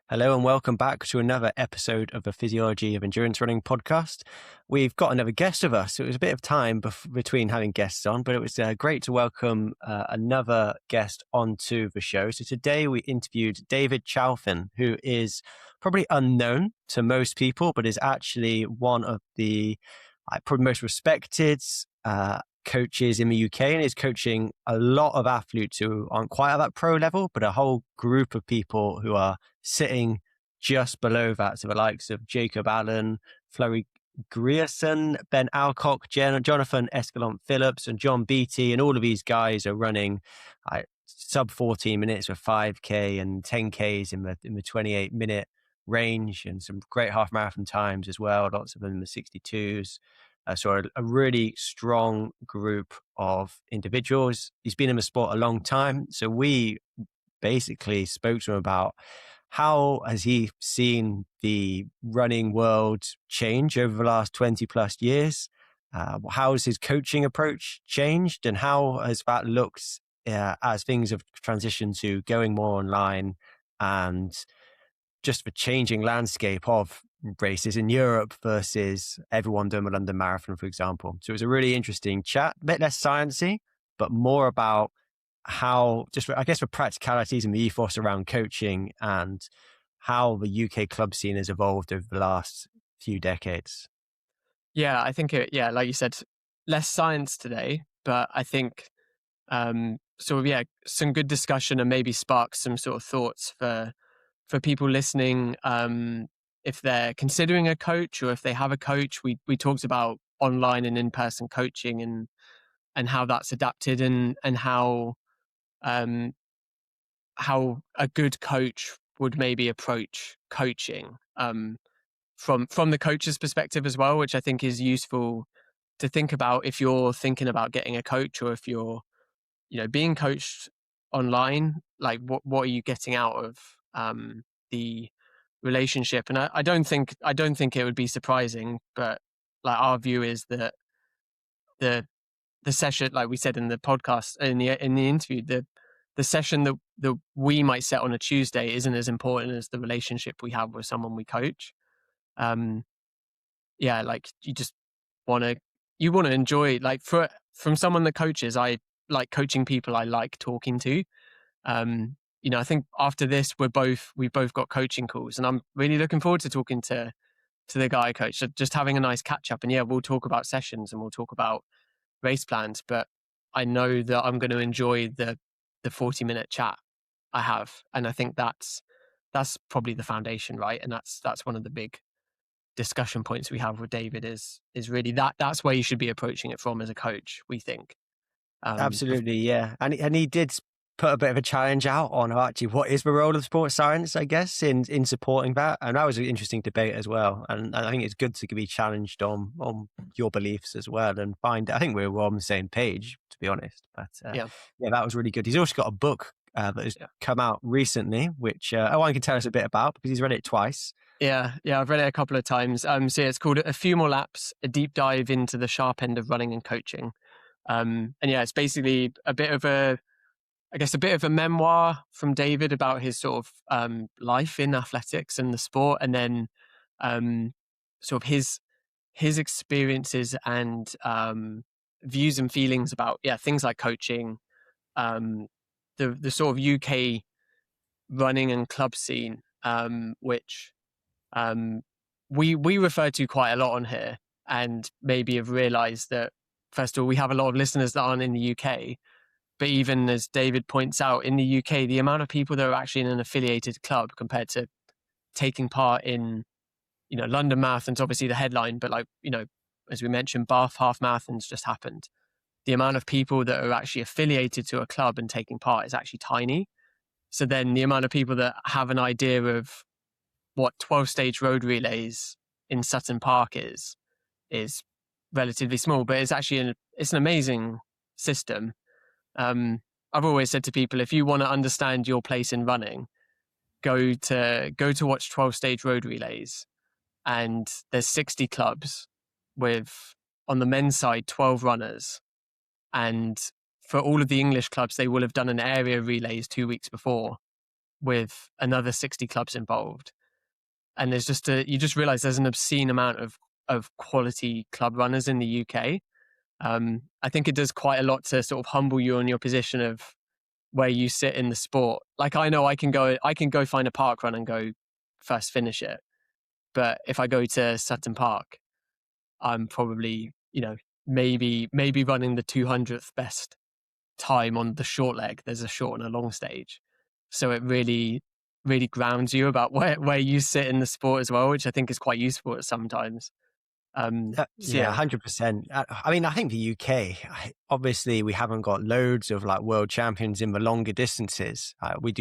Hello and welcome back to another episode of the Physiology of Endurance Running podcast. We've got another guest with us. It was a bit of time between having guests on, but it was great to welcome another guest onto the show. So today we interviewed David Chalfen, who is probably unknown to most people, but is actually one of the probably most respected coaches in the UK, and is coaching a lot of athletes who aren't quite at that pro level, but a whole group of people who are sitting just below that. So the likes of Jacob Allen, Flurry Grierson, Ben Alcock, Jonathan Escalante-Phillips, and John Beattie, and all of these guys are running sub 14 minutes with 5K and 10Ks in the 28-minute range, and some great half marathon times as well. Lots of them in the 62s. So a really strong group of individuals. He's been in the sport a long time. So we basically spoke to him about how has he seen the running world change over the last 20 plus years? How has his coaching approach changed? And how has that looked as things have transitioned to going more online and just the changing landscape of races in Europe versus everyone doing the London Marathon, for example. So it was a really interesting chat, a bit less sciencey, but more about how just, I guess, the practicalities and the ethos around coaching and how the UK club scene has evolved over the last few decades. Yeah, I think like you said, less science today, but I think some good discussion and maybe spark some sort of thoughts for people listening. If they're considering a coach or if they have a coach, we talked about online and in-person coaching and how that's adapted and how a good coach would maybe approach coaching from the coach's perspective as well, which I think is useful to think about if you're thinking about getting a coach, or if you're being coached online. Like what are you getting out of the relationship? And I don't think it would be surprising, but like our view is that the session, like we said in the podcast, in the interview, the session that we might set on a Tuesday isn't as important as the relationship we have with someone we coach. Like you just want to enjoy, like from someone that coaches. I like coaching people I like talking to. I think after this we've both got coaching calls, and I'm really looking forward to talking to the guy I coach, just having a nice catch up. And we'll talk about sessions and we'll talk about race plans, but I know that I'm going to enjoy the 40-minute chat I have. And I think that's probably the foundation, right? And that's one of the big discussion points we have with David is really that's where you should be approaching it from as a coach, we think. Absolutely, yeah. And he did put a bit of a challenge out on actually what is the role of sports science, I guess, in supporting that. And that was an interesting debate as well. And I think it's good to be challenged on your beliefs as well, and I think we're all on the same page, to be honest. But that was really good. He's also got a book that has come out recently, which Owain can tell us a bit about because he's read it twice. Yeah, I've read it a couple of times. So it's called A Few More Laps, a deep dive into the sharp end of running and coaching. It's basically a bit of a memoir from David about his sort of life in athletics and the sport, and then sort of his experiences and views and feelings about things like coaching, the sort of UK running and club scene, which we refer to quite a lot on here, and maybe have realised that, first of all, we have a lot of listeners that aren't in the UK. But even as David points out, in the UK, the amount of people that are actually in an affiliated club compared to taking part in, London Marathon's obviously the headline, but as we mentioned, Bath half marathons just happened. The amount of people that are actually affiliated to a club and taking part is actually tiny. So then the amount of people that have an idea of what 12-stage road relays in Sutton Park is relatively small, but it's actually it's an amazing system. I've always said to people, if you want to understand your place in running, go to watch 12-stage road relays, and there's 60 clubs with, on the men's side, 12 runners, and for all of the English clubs, they will have done an area relays 2 weeks before, with another 60 clubs involved. And there's you just realize there's an obscene amount of quality club runners in the UK. I think it does quite a lot to sort of humble you on your position of where you sit in the sport. Like, I know I can go find a park run and go first finish it. But if I go to Sutton Park, I'm probably, maybe running the 200th best time on the short leg. There's a short and a long stage. So it really, really grounds you about where you sit in the sport as well, which I think is quite useful at sometimes. Yeah, 100%. I mean, I think the UK, obviously, we haven't got loads of like world champions in the longer distances. We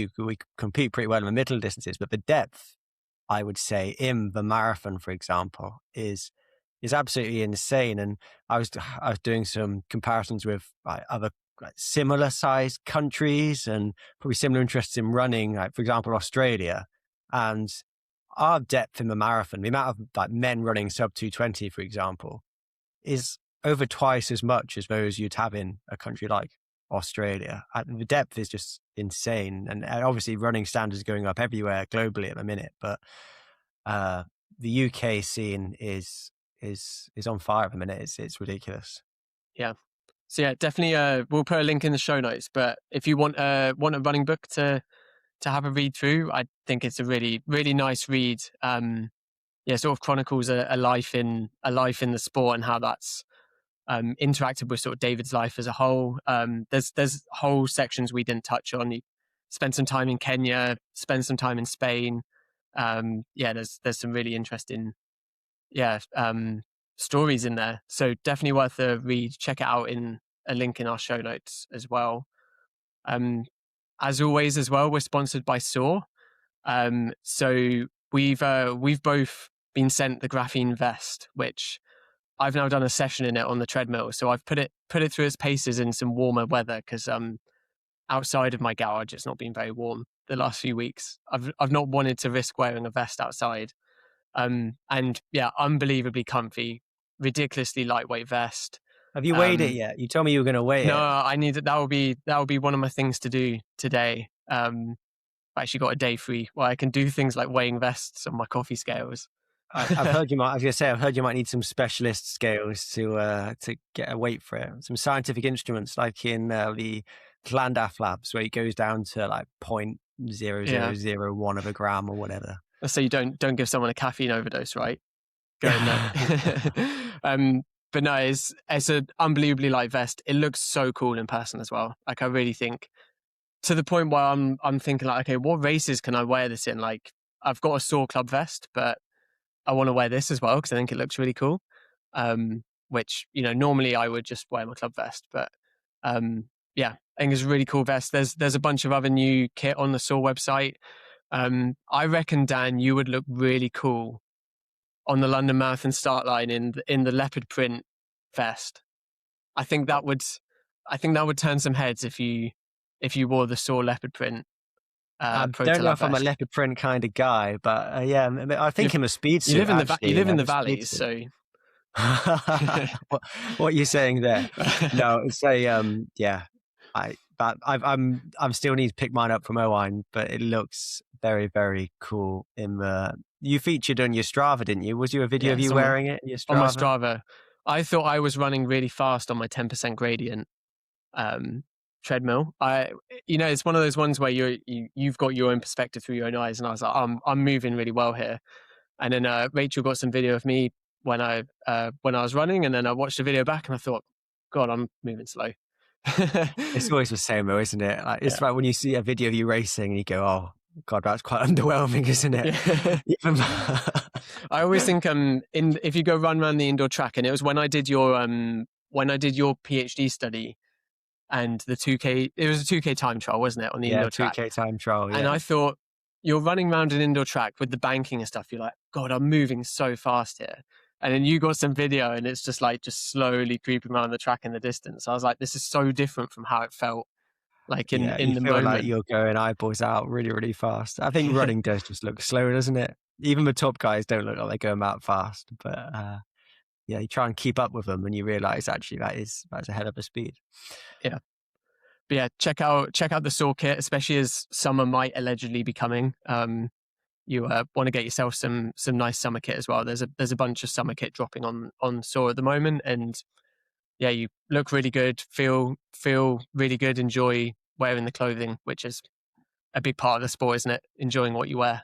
compete pretty well in the middle distances, but the depth, I would say, in the marathon, for example, is absolutely insane. And I was doing some comparisons with other similar sized countries and probably similar interests in running, like for example, Australia. And our depth in the marathon, the amount of like men running sub 220, for example, is over twice as much as those you'd have in a country like Australia. The depth is just insane. And obviously running standards are going up everywhere globally at the minute, but the UK scene is on fire at the minute. It's ridiculous. Yeah. So yeah, definitely we'll put a link in the show notes, but if you want a running book to have a read through, I think it's a really, really nice read. Sort of chronicles a life in the sport and how that's interacted with sort of David's life as a whole. There's whole sections we didn't touch on. He spent some time in Kenya, spent some time in Spain. There's some really interesting stories in there. So definitely worth a read. Check it out in a link in our show notes as well. As always, as well, we're sponsored by SAW. So we've both been sent the graphene vest, which I've now done a session in it on the treadmill. So I've put it through its paces in some warmer weather because outside of my garage, it's not been very warm the last few weeks. I've not wanted to risk wearing a vest outside. And yeah, unbelievably comfy, ridiculously lightweight vest. Have you weighed it yet? You told me you were going to weigh it. No, I need that. That will be one of my things to do today. I actually got a day free where I can do things like weighing vests on my coffee scales. I've heard you might need some specialist scales to get a weight for it. Some scientific instruments like in the Llandaff labs where it goes down to like 0.0001 of a gram or whatever. So you don't give someone a caffeine overdose, right? Go in there. But no, it's an unbelievably light vest. It looks so cool in person as well. Like, I really think, to the point where I'm thinking like, okay, what races can I wear this in? Like, I've got a SAW club vest, but I want to wear this as well because I think it looks really cool. Which, normally I would just wear my club vest, but I think it's a really cool vest. There's a bunch of other new kit on the SAW website. I reckon, Dan, you would look really cool on the London Marathon start line in the leopard print vest. I think that would turn some heads if you wore the SAW leopard print. I don't know if I'm a leopard print kind of guy, but I think I'm a speed suit. You live in the valleys, so. what are you saying there? No, it's I'm still need to pick mine up from Owain, but it looks very, very cool. You featured on your Strava, didn't you? Was you a video of you wearing it? On my Strava, I thought I was running really fast on my 10% gradient treadmill. It's one of those ones where you've got your own perspective through your own eyes, and I was like, I'm moving really well here. And then Rachel got some video of me when I was running, and then I watched the video back, and I thought, God, I'm moving slow. It's always the same though, isn't it? Like, it's like when you see a video of you racing and you go, oh God, that's quite underwhelming, isn't it? Yeah. I always think if you go run around the indoor track, and it was when I did your PhD study and the 2K, it was a 2K time trial, wasn't it, on the indoor track? 2K time trial, yeah. And I thought, you're running around an indoor track with the banking and stuff, you're like, God, I'm moving so fast here. And then you got some video and it's just slowly creeping around the track in the distance. I was like, this is so different from how it felt like in the moment. Like you're going eyeballs out really, really fast. I think running does just look slow, doesn't it? Even the top guys don't look like they're going out fast. But you try and keep up with them and you realize actually that's a hell of a speed. Yeah. but yeah, check out the Saw kit, especially as summer might allegedly be coming. You want to get yourself some nice summer kit as well. There's a bunch of summer kit dropping on Saw at the moment, and yeah, you look really good, feel really good, enjoy wearing the clothing, which is a big part of the sport, isn't it? Enjoying what you wear.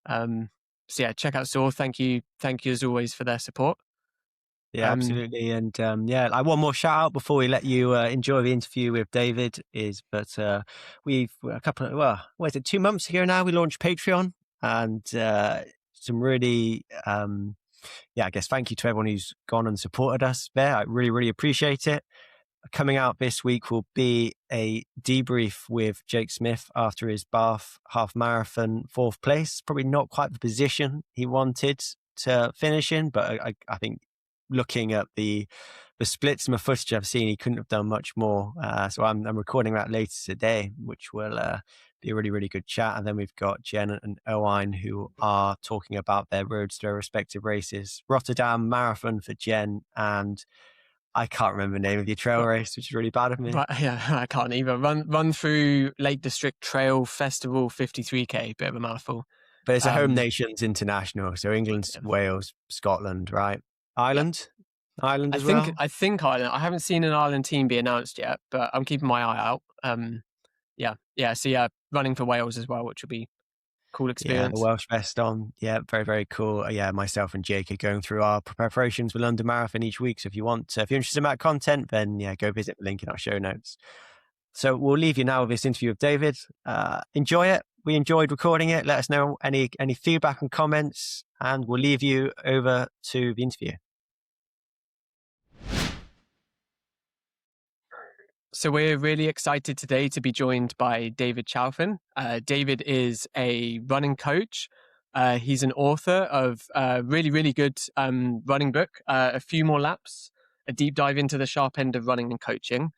So yeah, check out Saw. Thank you as always for their support. Yeah, absolutely. And like one more shout out before we let you enjoy the interview with David is that we've a couple of, well, what is it, 2 months ago now, we launched Patreon, and some really, I guess thank you to everyone who's gone and supported us there. I really, really appreciate it. Coming out this week will be a debrief with Jake Smith after his Bath half marathon 4th place. Probably not quite the position he wanted to finish in, but I think looking at the splits and the footage I've seen, he couldn't have done much more. So I'm recording that later today, which will be a really, really good chat. And then we've got Jen and Owain, who are talking about their roads to their respective races. Rotterdam Marathon for Jen, and I can't remember the name of your trail race, which is really bad of me. Right, yeah, I can't either. Run through Lake District Trail Festival 53K, bit of a mouthful. But it's a Home Nations International, so England, Wales, Scotland, right? Ireland? Ireland as well? I think Ireland. I haven't seen an Ireland team be announced yet, but I'm keeping my eye out. So yeah, running for Wales as well, which will be cool experience. Yeah, the Welsh vest on. Yeah, very, very cool. Yeah, myself and Jake are going through our preparations for London Marathon each week. So if you're interested in that content, then yeah, go visit the link in our show notes. So we'll leave you now with this interview with David. Enjoy it. We enjoyed recording it. Let us know any feedback and comments, and we'll leave you over to the interview. So we're really excited today to be joined by David Chalfen. David is a running coach. He's an author of a really, really good running book, A Few More Laps, a deep dive into the sharp end of running and coaching.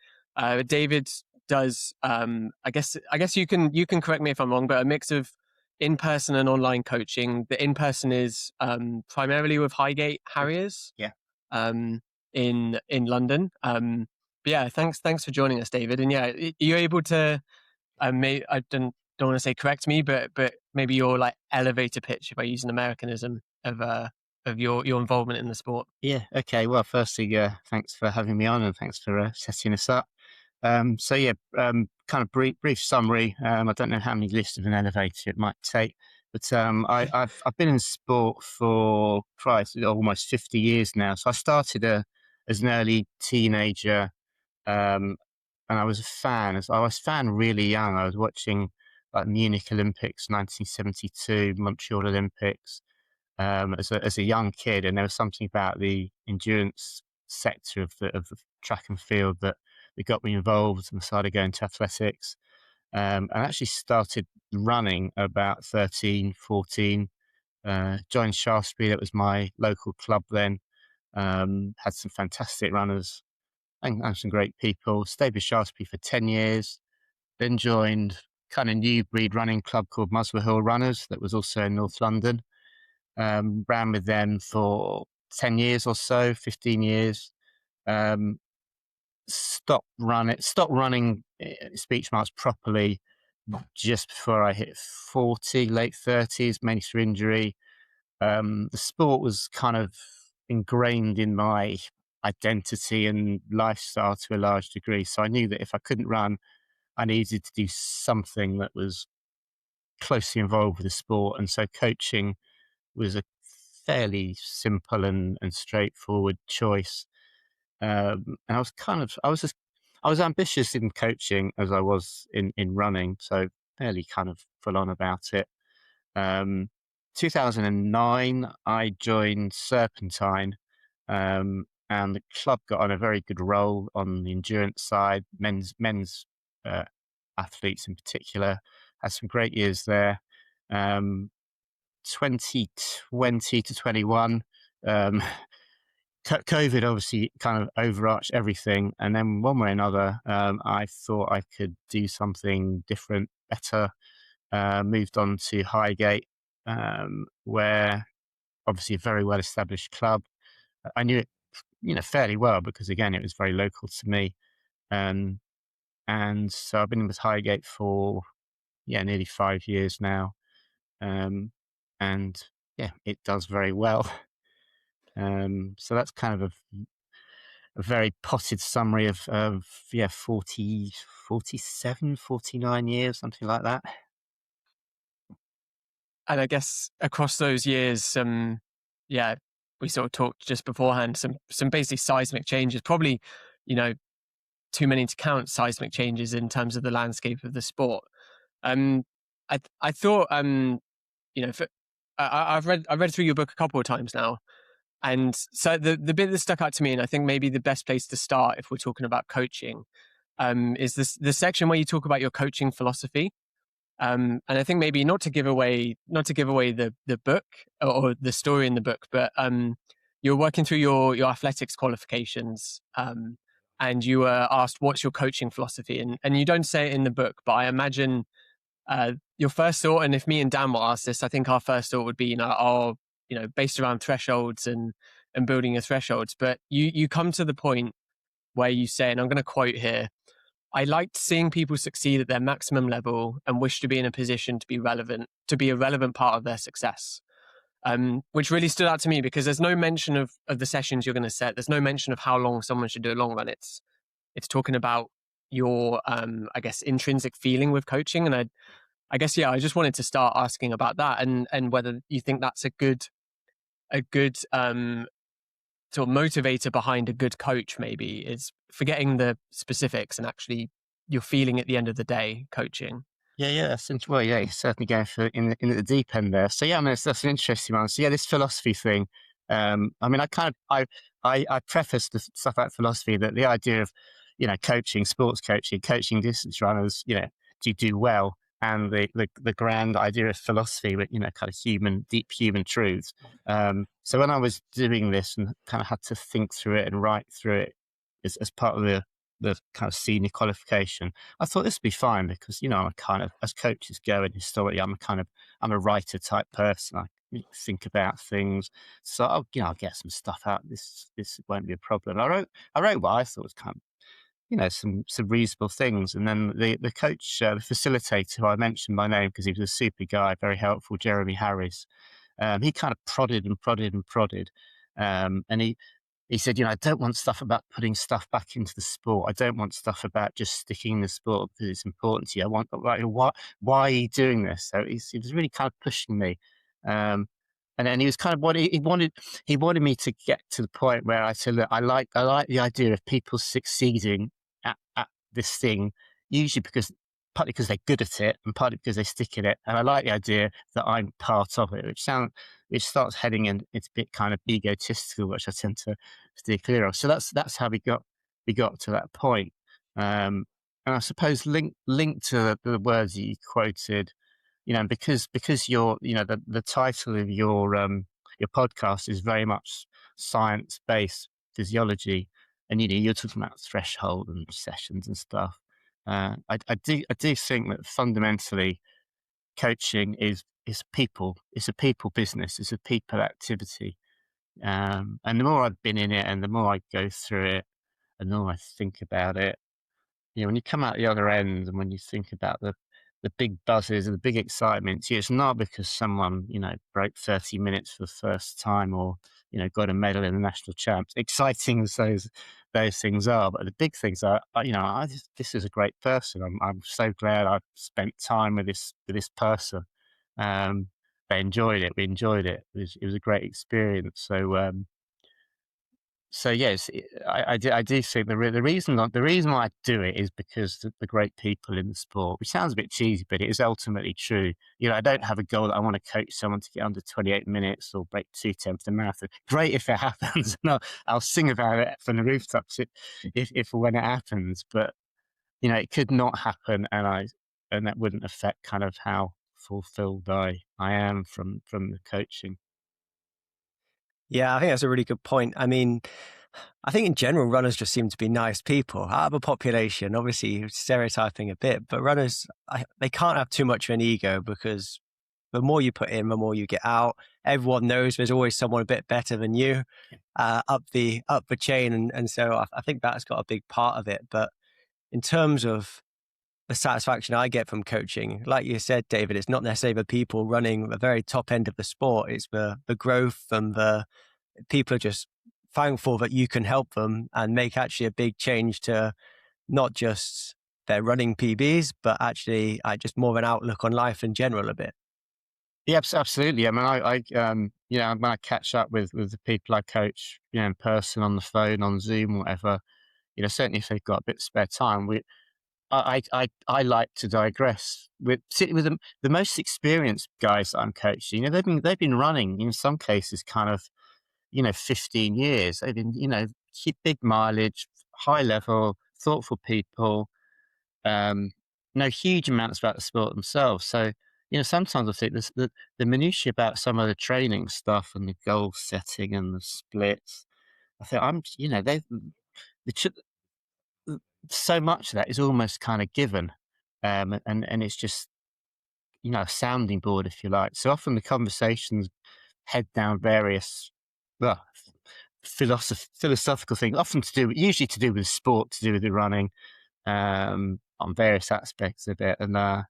David does, I guess you can correct me if I'm wrong, but a mix of in-person and online coaching. The in-person is primarily with Highgate Harriers, in London. But yeah, thanks for joining us, David. And yeah, you're able to, I don't want to say correct me, but maybe your like elevator pitch, if I use an Americanism, of your involvement in the sport. Yeah. Okay. Well, firstly, thanks for having me on, and thanks for setting us up. Kind of brief summary. I don't know how many lifts of an elevator it might take, but I've been in sport for almost 50 years now. So I started as an early teenager. And I was a fan. I was a fan really young. I was watching like Munich Olympics, 1972, Montreal Olympics, as a young kid, and there was something about the endurance sector of the track and field that got me involved, and I started going to athletics. I actually started running about 13, 14. Joined Shaftesbury, that was my local club then. Had some fantastic runners and some great people. Stayed with Shaftesbury for 10 years, then joined kind of new breed running club called Muswell Hill Runners that was also in North London. Ran with them for 10 years or so, 15 years. Stopped running speech marks properly just before I hit 40, late 30s, mainly through injury. The sport was kind of ingrained in my identity and lifestyle to a large degree. So I knew that if I couldn't run, I needed to do something that was closely involved with the sport. And so coaching was a fairly simple and straightforward choice. And I was ambitious in coaching as I was in running. So fairly kind of full on about it. 2009, I joined Serpentine, and the club got on a very good roll on the endurance side. Men's athletes in particular had some great years there. 2020 to 21, COVID obviously kind of overarched everything, and then one way or another, I thought I could do something different, better. Moved on to Highgate, where obviously a very well established club. I knew it, fairly well because again, it was very local to me. And so I've been with Highgate for nearly 5 years now, and it does very well. So that's kind of a very potted summary of 40, 47, 49 years, something like that. And I guess across those years, we sort of talked just beforehand, some basically seismic changes, probably, too many to count seismic changes in terms of the landscape of the sport. I thought, I've read through your book a couple of times now. And so the bit that stuck out to me, and I think maybe the best place to start if we're talking about coaching, is the section where you talk about your coaching philosophy. And I think maybe not to give away the book or the story in the book, but you're working through your athletics qualifications, and you were asked what's your coaching philosophy, and you don't say it in the book, but I imagine your first thought, and if me and Dan were asked this, I think our first thought would be, based around thresholds and building your thresholds. But you come to the point where you say, and I'm going to quote here, "I liked seeing people succeed at their maximum level and wish to be in a position to be a relevant part of their success." Which really stood out to me because there's no mention of the sessions you're going to set. There's no mention of how long someone should do a long run. It's talking about your, intrinsic feeling with coaching. And I just wanted to start asking about that and whether you think that's a good sort of motivator behind a good coach, maybe, is forgetting the specifics and actually your feeling at the end of the day coaching. That's well, you're certainly going for in the deep end there. So that's an interesting one. So this philosophy thing. I preface the stuff about philosophy that the idea of coaching, sports coaching distance runners, do well, and the grand idea of philosophy, but kind of deep human truths. So when I was doing this and kind of had to think through it and write through it as part of the kind of senior qualification, I thought this would be fine because I'm a kind of, as coaches go, and historically I'm a writer type person. I think about things, so I'll get some stuff out. This won't be a problem. I wrote what I thought was kind of some reasonable things, and then the coach, the facilitator, who I mentioned by name because he was a super guy, very helpful, David Harriers. He kind of prodded and prodded and prodded, and he said, I don't want stuff about putting stuff back into the sport. I don't want stuff about just sticking in the sport because it's important to you. I want, why are you doing this? So he was really kind of pushing me. And then he was kind of he wanted me to get to the point where I said, look, I like the idea of people succeeding at this thing, usually partly because they're good at it and partly because they stick at it. And I like the idea that I'm part of it, which starts heading in, it's a bit kind of egotistical, which I tend to steer clear of. So that's how we got to that point. And I suppose linked to the words that you quoted, because you're, the title of your podcast is very much science-based physiology, and you're talking about threshold and sessions and stuff. I do think that fundamentally coaching is people. It's a people business. It's a people activity. And the more I've been in it, and the more I go through it, and the more I think about it, when you come out the other end, and when you think about the big buzzes and the big excitement, it's not because someone broke 30 minutes for the first time, or got a medal in the national champs. Exciting as those things are, but the big things are, this is a great person. I'm so glad I've spent time with this person. They enjoyed it. We enjoyed it. It was a great experience. So yes, I do think the reason why I do it is because the great people in the sport, which sounds a bit cheesy, but it is ultimately true. I don't have a goal that I want to coach someone to get under 28 minutes or break 2:10 for the marathon. Great if it happens. No, I'll sing about it from the rooftops if when it happens. But it could not happen, and that wouldn't affect kind of how fulfilled I am from the coaching. Yeah, I think that's a really good point. I mean, I think in general, runners just seem to be nice people. Out of a population, obviously stereotyping a bit, but runners, they can't have too much of an ego because the more you put in, the more you get out. Everyone knows there's always someone a bit better than you up the chain. And so I think that's got a big part of it. But in terms of the satisfaction I get from coaching, like you said, David, it's not necessarily the people running the very top end of the sport. It's the growth, and the people are just thankful that you can help them and make actually a big change to not just their running PBs, but actually just more of an outlook on life in general a bit. Yeah, absolutely. I mean, when I catch up with the people I coach, in person, on the phone, on Zoom, whatever, certainly if they've got a bit of spare time, I like to digress particularly with the most experienced guys that I'm coaching. They've been running in some cases kind of 15 years. They've been big mileage, high level, thoughtful people. Know huge amounts about the sport themselves. So sometimes I think the minutiae about some of the training stuff and the goal setting and the splits. I think they so much of that is almost kind of given, and it's just a sounding board, if you like. So often the conversations head down various well, philosophical things, usually to do with sport, to do with the running, on various aspects of it. And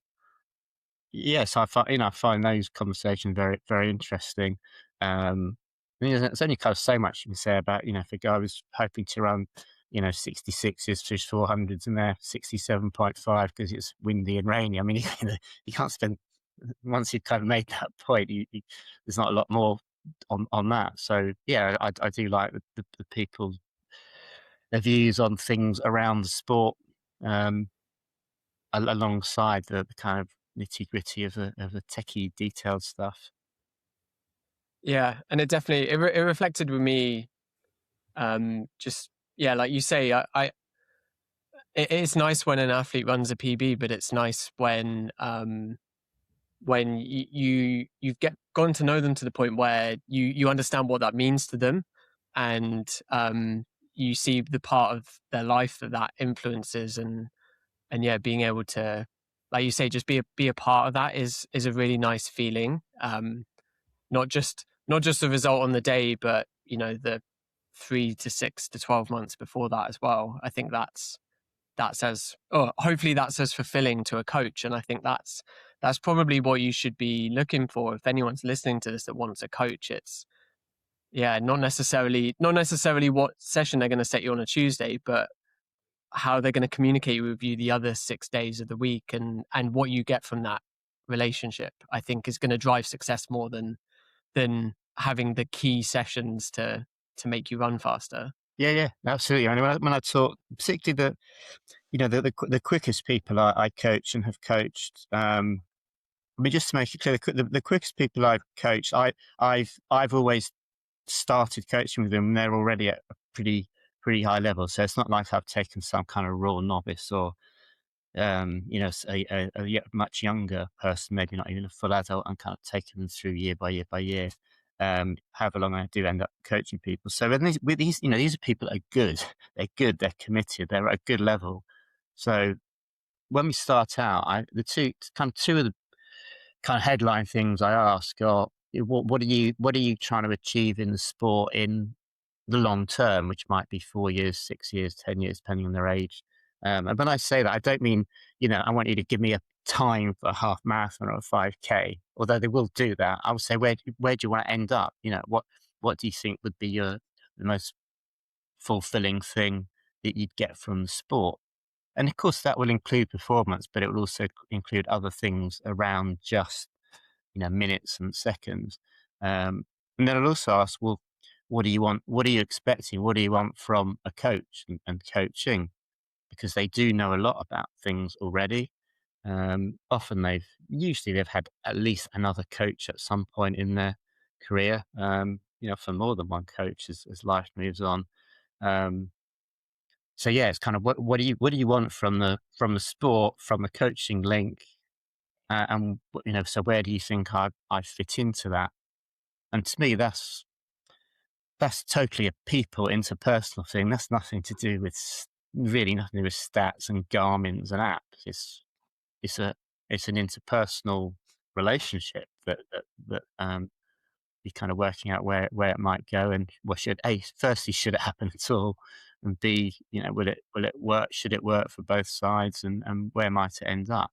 yes, I find those conversations very, very interesting. There's only kind of so much you can say about, if a guy was hoping to run 66s through 400s and they're 67.5 because it's windy and rainy. I mean, you can't spend, once you've kind of made that point, there's not a lot more on that. So yeah, I do like the people, their views on things around the sport, alongside the kind of nitty gritty of the techie detailed stuff. Yeah, and it definitely it reflected with me. Just yeah, like you say, it's nice when an athlete runs a PB, but it's nice when you've gone to know them to the point where you understand what that means to them, and you see the part of their life that influences, and yeah, being able to, like you say, just be a part of that is a really nice feeling. Not just the result on the day, but the 3 to 6 to 12 months before that as well. I think hopefully that's as fulfilling to a coach, and I think that's probably what you should be looking for if anyone's listening to this that wants a coach. It's not necessarily what session they're going to set you on a Tuesday, but how they're going to communicate with you the other 6 days of the week, and what you get from that relationship, I think, is going to drive success more than having the key sessions to make you run faster. Yeah, absolutely. I mean, when I talk, particularly the quickest people I coach and have coached. I mean, just to make it clear, the quickest people I've coached, I've always started coaching with them, and they're already at a pretty high level. So it's not like I've taken some kind of raw novice or a yet much younger person, maybe not even a full adult, and kind of taking them through year by year by year. However long I do end up coaching people. So with these, these are people that are good. They're good. They're committed. They're at a good level. So when we start out, two of the kind of headline things I ask are, what are you trying to achieve in the sport in the long term, which might be 4 years, 6 years, 10 years, depending on their age. And when I say that, I don't mean, I want you to give me a time for a half marathon or a 5K, although they will do that. I would say, where do you want to end up? What do you think would be the most fulfilling thing that you'd get from the sport? And of course, that will include performance, but it will also include other things around just, minutes and seconds. And then I'll also ask, well, what do you want? What are you expecting? What do you want from a coach and coaching? Because they do know a lot about things already. Often they've had at least another coach at some point in their career. For more than one coach as life moves on. So yeah, it's kind of what do you want from the sport, from the coaching link, and so where do you think I fit into that? And to me, that's totally a people interpersonal thing. That's nothing to do with stats and Garmin's and apps. It's an interpersonal relationship that you're kind of working out where it might go, and should it happen at all? and B, will it work? Should it work for both sides, and where might it end up?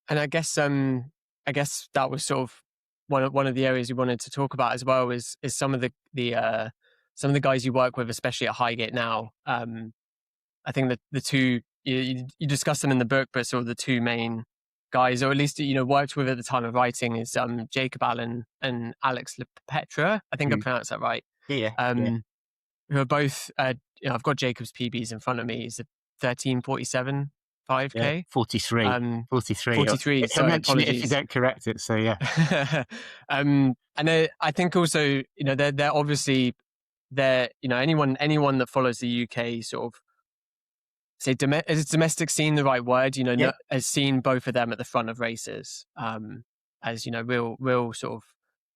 And I guess that was sort of one of the areas we wanted to talk about as well, is some of the guys you work with, especially at Highgate now. I think that the two you discuss them in the book, but sort of the two main guys, or at least worked with at the time of writing, is Jacob Allen and Alex Lepetra. I think I pronounced that right. Yeah. Who are both. I've got Jacob's PBs in front of me. He's a 13:47 5K. Yeah, 43. 43. 43. Sorry, apologies. If you don't correct it, so yeah. And I think also, they're obviously, anyone that follows the UK sort of, say, is domestic scene the right word? Has seen both of them at the front of races, as real sort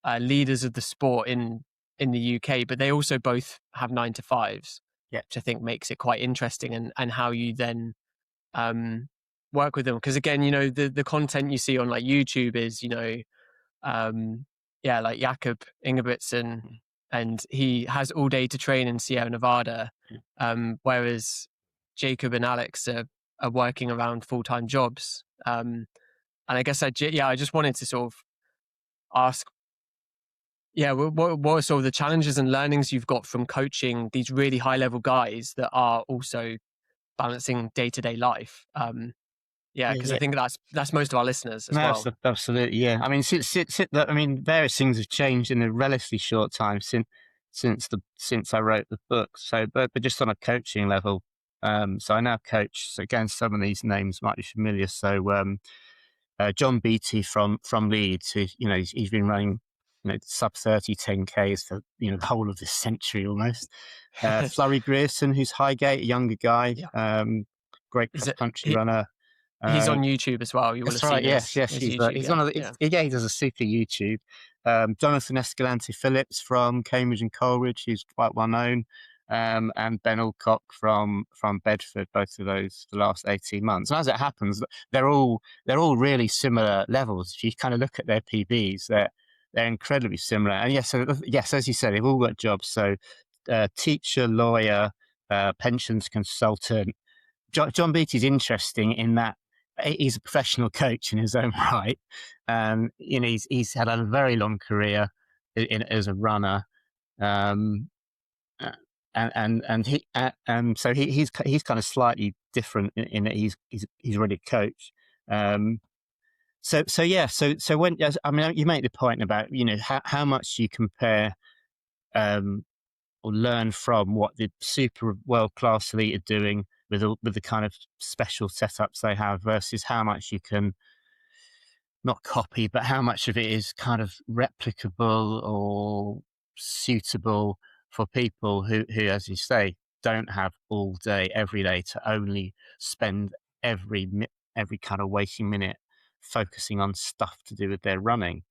of leaders of the sport in the UK. But they also both have 9 to 5s, which I think makes it quite interesting, and how you then work with them, because again, the content you see on like YouTube is like Jakob Ingebrigtsen, and he has all day to train in Sierra Nevada, whereas Jacob and Alex are working around full-time jobs, and I guess I just wanted to sort of ask, what are sort of the challenges and learnings you've got from coaching these really high-level guys that are also balancing day-to-day life? Because I think that's most of our listeners as well. Absolutely, yeah. I mean, various things have changed in a relatively short time since I wrote the book. So, but just on a coaching level, so I now coach. So again, some of these names might be familiar. So, John Beattie from Leeds, who he's been running sub 30 10Ks for the whole of this century almost. Flurry Grierson, who's Highgate, a younger guy, great cross country runner. He's on YouTube as well. You will have seen yes. He's one of the, he does a super YouTube. Jonathan Escalante Phillips from Cambridge and Coleridge, who's quite well known, and Ben Alcock from Bedford. Both of those the last 18 months. And as it happens, they're all really similar levels. If you kind of look at their PBs, they're incredibly similar. And yes, as you said, they've all got jobs. So teacher, lawyer, pensions consultant. John Beattie's interesting in that he's a professional coach in his own right. He's had a very long career as a runner, and so he's kind of slightly different in that he's already a coach. So when you make the point about how much you compare or learn from what the super world-class elite are doing with the kind of special setups they have versus how much you can not copy, but how much of it is kind of replicable or suitable for people who, as you say, don't have all day, every day to only spend every kind of waking minute focusing on stuff to do with their running.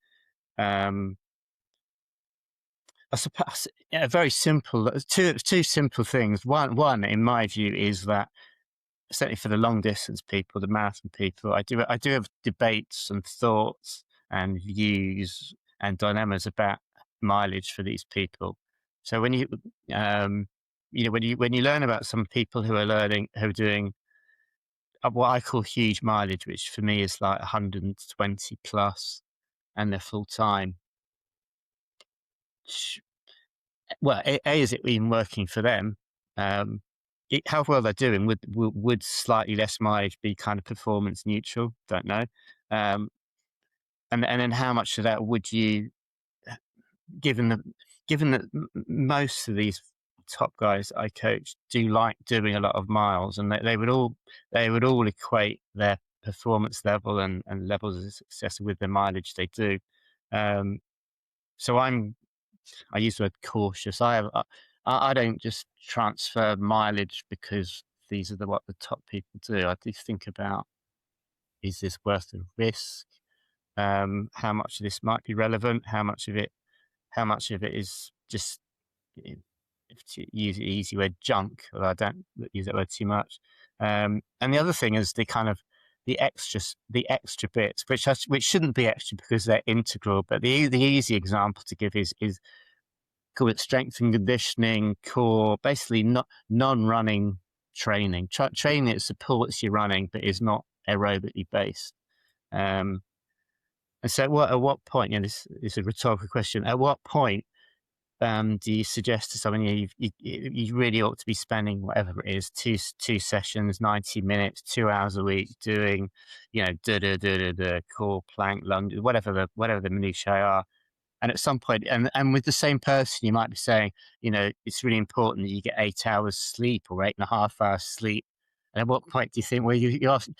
I suppose very simple. Two simple things. One, in my view, is that certainly for the long distance people, the marathon people, I do have debates and thoughts and views and dilemmas about mileage for these people. So when you when you learn about some people who are doing what I call huge mileage, which for me is like 120 plus, and they're full time. Well, is it even working for them? How well they're doing would slightly less mileage be kind of performance neutral? Don't know. And then how much of that would you, given that most of these top guys I coach do like doing a lot of miles, and they would all equate their performance level and levels of success with the mileage they do. So I use the word cautious. I don't just transfer mileage because these are what the top people do. I do think about, is this worth the risk? How much of this might be relevant? How much of it is just, to use the easy word, junk? Although I don't use that word too much. And the other thing is the extra bits, which shouldn't be extra because they're integral. But the easy example to give is call it strength and conditioning, core, basically not non-running training, training that supports your running but is not aerobically based. And so at what point, this is a rhetorical question, at what point do you suggest to someone you really ought to be spending whatever it is, two sessions, 90 minutes, 2 hours a week doing, core, plank, lunge, whatever the minutiae are. And at some point, and with the same person, you might be saying, it's really important that you get 8 hours sleep or 8.5 hours sleep. And at what point do you think, well, you're asking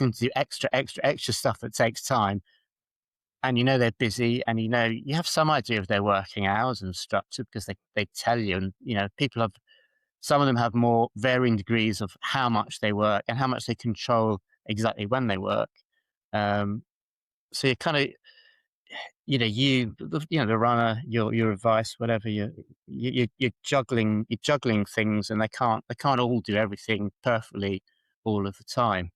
them to do extra stuff that takes time, and they're busy, and you have some idea of their working hours and structure because they tell you, and some of them have more varying degrees of how much they work and how much they control exactly when they work. So you kind of, the runner, your advice, whatever, you're juggling things, and they can't all do everything perfectly all of the time.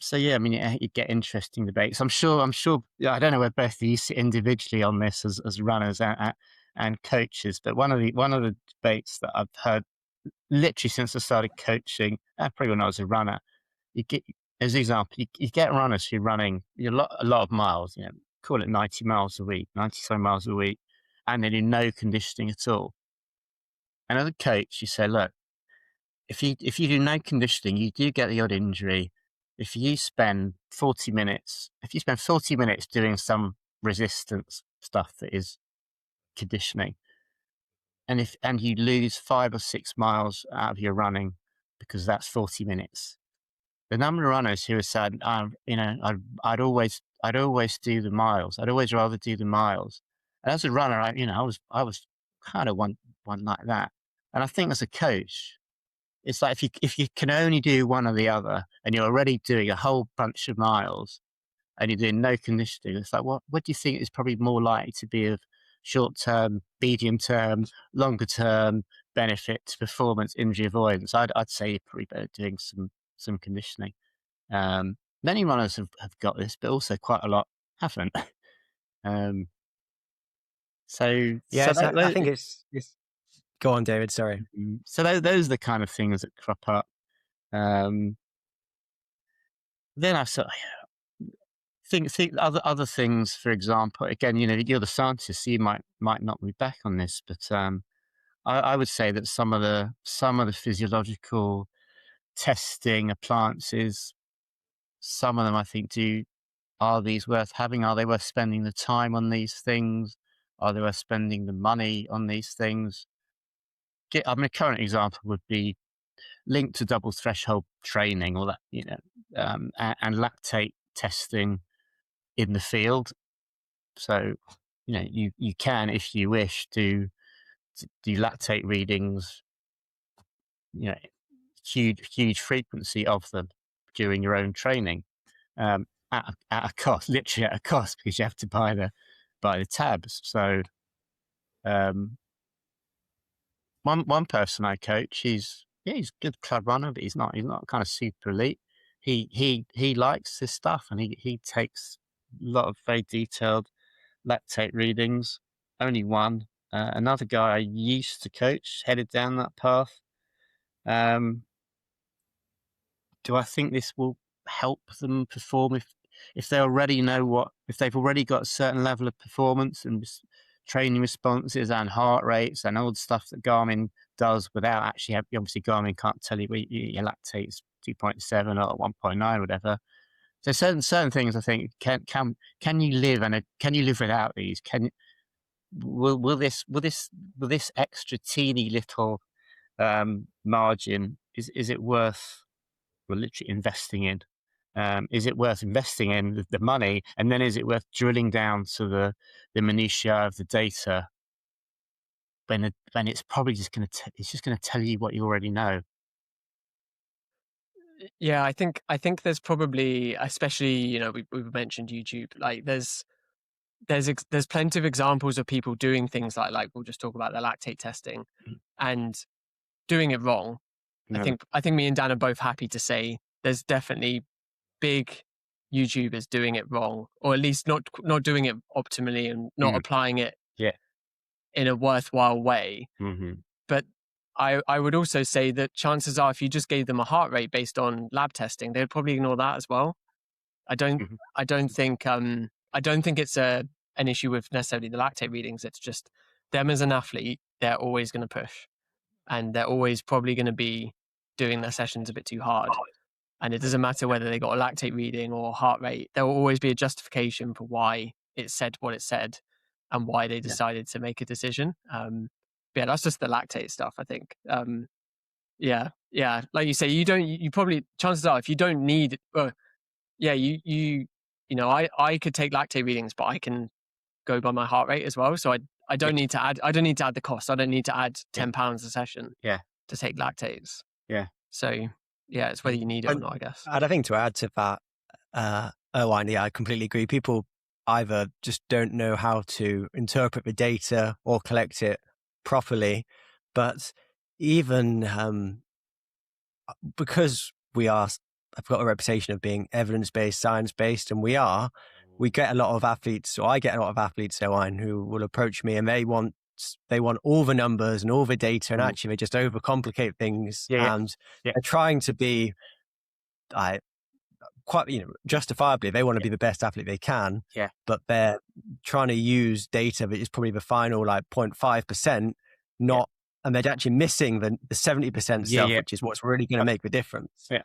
So yeah, I mean, you get interesting debates. I'm sure. I don't know where both of you sit individually on this as runners and coaches, but one of the debates that I've heard literally since I started coaching, probably when I was a runner, you get, as an example, you get runners who are running a lot of miles, call it 90 miles a week, 90-some miles a week, and they do no conditioning at all. And as a coach, you say, look, if you do no conditioning, you do get the odd injury. If you spend 40 minutes doing some resistance stuff that is conditioning, and you lose 5 or 6 miles out of your running because that's 40 minutes. The number of runners who have said, I'd always do the miles. I'd always rather do the miles. And as a runner, I was kind of one like that. And I think as a coach, it's like if you can only do one or the other, and you're already doing a whole bunch of miles, and you're doing no conditioning, it's like, what do you think is probably more likely to be of short-term, medium-term, longer-term benefit to performance, injury avoidance? I'd say you're probably better doing some conditioning. Many runners have got this, but also quite a lot haven't. So yeah, I think it's go on, David, sorry. So those are the kind of things that crop up. Then I sort of think other things, for example, again, you're the scientist, so you might not be back on this, but I would say that some of the physiological testing appliances, some of them I think are these worth having? Are they worth spending the time on these things? Are they worth spending the money on these things? I mean, a current example would be linked to double threshold training, or that, and lactate testing in the field. So, you can, if you wish, do lactate readings, huge frequency of them during your own training, at a cost, literally at a cost, because you have to buy the tabs. So, one person I coach, he's a good club runner, but he's not kind of super elite. He likes this stuff, and he takes a lot of very detailed lactate readings. Only one. Another guy I used to coach headed down that path. Do I think this will help them perform if they already know if they've already got a certain level of performance and training responses and heart rates and all the stuff that Garmin does without actually obviously Garmin can't tell you your lactate is 2.7 or 1.9 or whatever. So certain things I think can you live without these? Will this extra teeny little margin, is it worth literally investing in? Is it worth investing in the money, and then is it worth drilling down to the minutiae of the data when it's probably just going to tell you what you already know? Yeah, I think there's probably, especially we've mentioned YouTube, like there's plenty of examples of people doing things like we'll just talk about the lactate testing and doing it wrong. No. I think me and Dan are both happy to say there's definitely big YouTubers doing it wrong, or at least not doing it optimally and not applying it in a worthwhile way. Mm-hmm. But I would also say that chances are, if you just gave them a heart rate based on lab testing, they'd probably ignore that as well. I don't think it's an issue with necessarily the lactate readings. It's just them as an athlete, they're always going to push, and they're always probably going to be doing their sessions a bit too hard. And it doesn't matter whether they got a lactate reading or heart rate. There will always be a justification for why it said what it said and why they decided to make a decision. That's just the lactate stuff, I think. Like you say, you probably, chances are, if you don't need, I could take lactate readings, but I can go by my heart rate as well. So I don't need to add the cost. I don't need to add £10 a session to take lactates. Yeah. So it's whether you need it or not, I guess. And I think to add to that, Owain, I completely agree. People either just don't know how to interpret the data or collect it properly. But even because I've got a reputation of being evidence-based, science-based, and we get a lot of athletes, or I get a lot of athletes, Owain, who will approach me and they want all the numbers and all the data, and actually they just overcomplicate things, and they're trying to be quite, justifiably, they want to be the best athlete they can, but they're trying to use data that is probably the final 0.5%, and they're actually missing the 70% stuff, which is what's really going to make the difference. Yeah,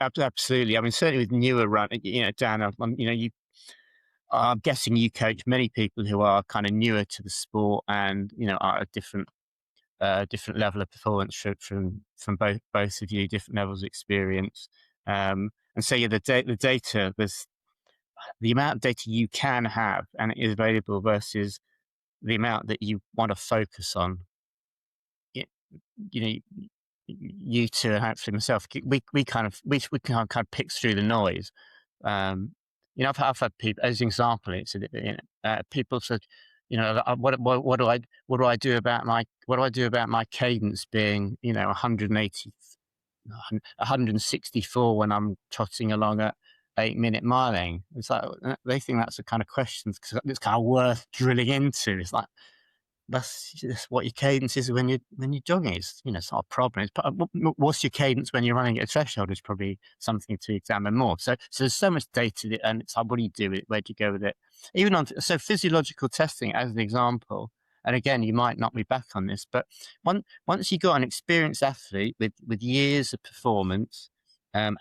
absolutely. I mean, certainly with newer running, Dan, I'm guessing you coach many people who are kind of newer to the sport and, are at a different level of performance from both of you, different levels of experience. And so, the data, there's the amount of data you can have and it is available versus the amount that you want to focus on. You two, and hopefully myself, we kind of pick through the noise. I've had people, as an example, people said, what do I do about my cadence being 180, 164 when I'm trotting along at 8-minute miling? It's like they think that's the kind of questions because it's kind of worth drilling into. It's like that's what your cadence is when you're jogging. It's it's not a problem. What's your cadence when you're running at a threshold is probably something to examine more. So there's so much data, and it's like, what do you do with it? Where do you go with it? Even on physiological testing, as an example. And again, you might not be back on this, but once you got an experienced athlete with years of performance, and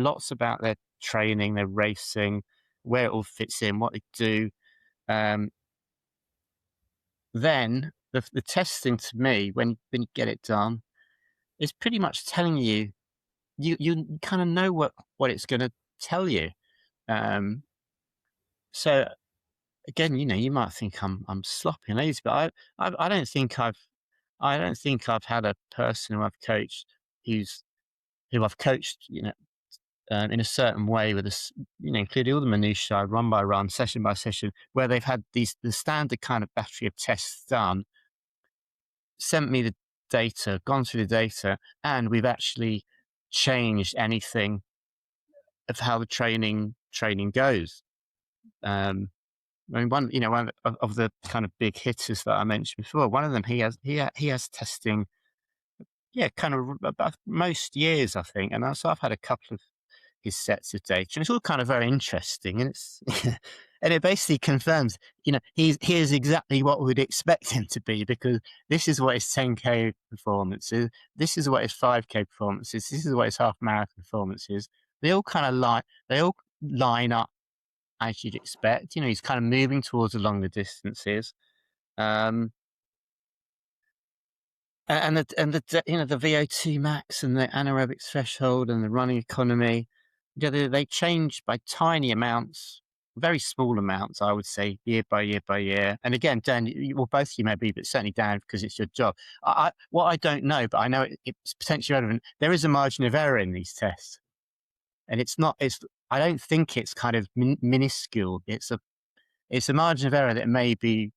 lots about their training, their racing, where it all fits in, what they do. Then the testing, to me, when you get it done, is pretty much telling you kind of know what it's going to tell you. So again, you might think I'm sloppy and lazy, but I don't think I've had a person who I've coached who I've coached in a certain way with including all the minutiae, run by run, session by session, where they've had the standard kind of battery of tests done, sent me the data, gone through the data, and we've actually changed anything of how the training goes. I mean, one of the kind of big hitters that I mentioned before, one of them, he has testing, kind of about most years, I think, and so I've had a couple of his sets of data, and it's all kind of very interesting, and it's and it basically confirms, here's exactly what we'd expect him to be, because this is what his 10K performance is, this is what his 5K performance is, this is what his half marathon performance is. They all line up as you'd expect. He's kind of moving towards the longer distances, and the VO2 max and the anaerobic threshold and the running economy. They change by tiny amounts, very small amounts, I would say, year by year by year. And again, Dan, both of you may be, but certainly Dan, because it's your job. What I don't know, but I know it's potentially relevant. There is a margin of error in these tests, and I don't think it's kind of minuscule. It's a margin of error that may be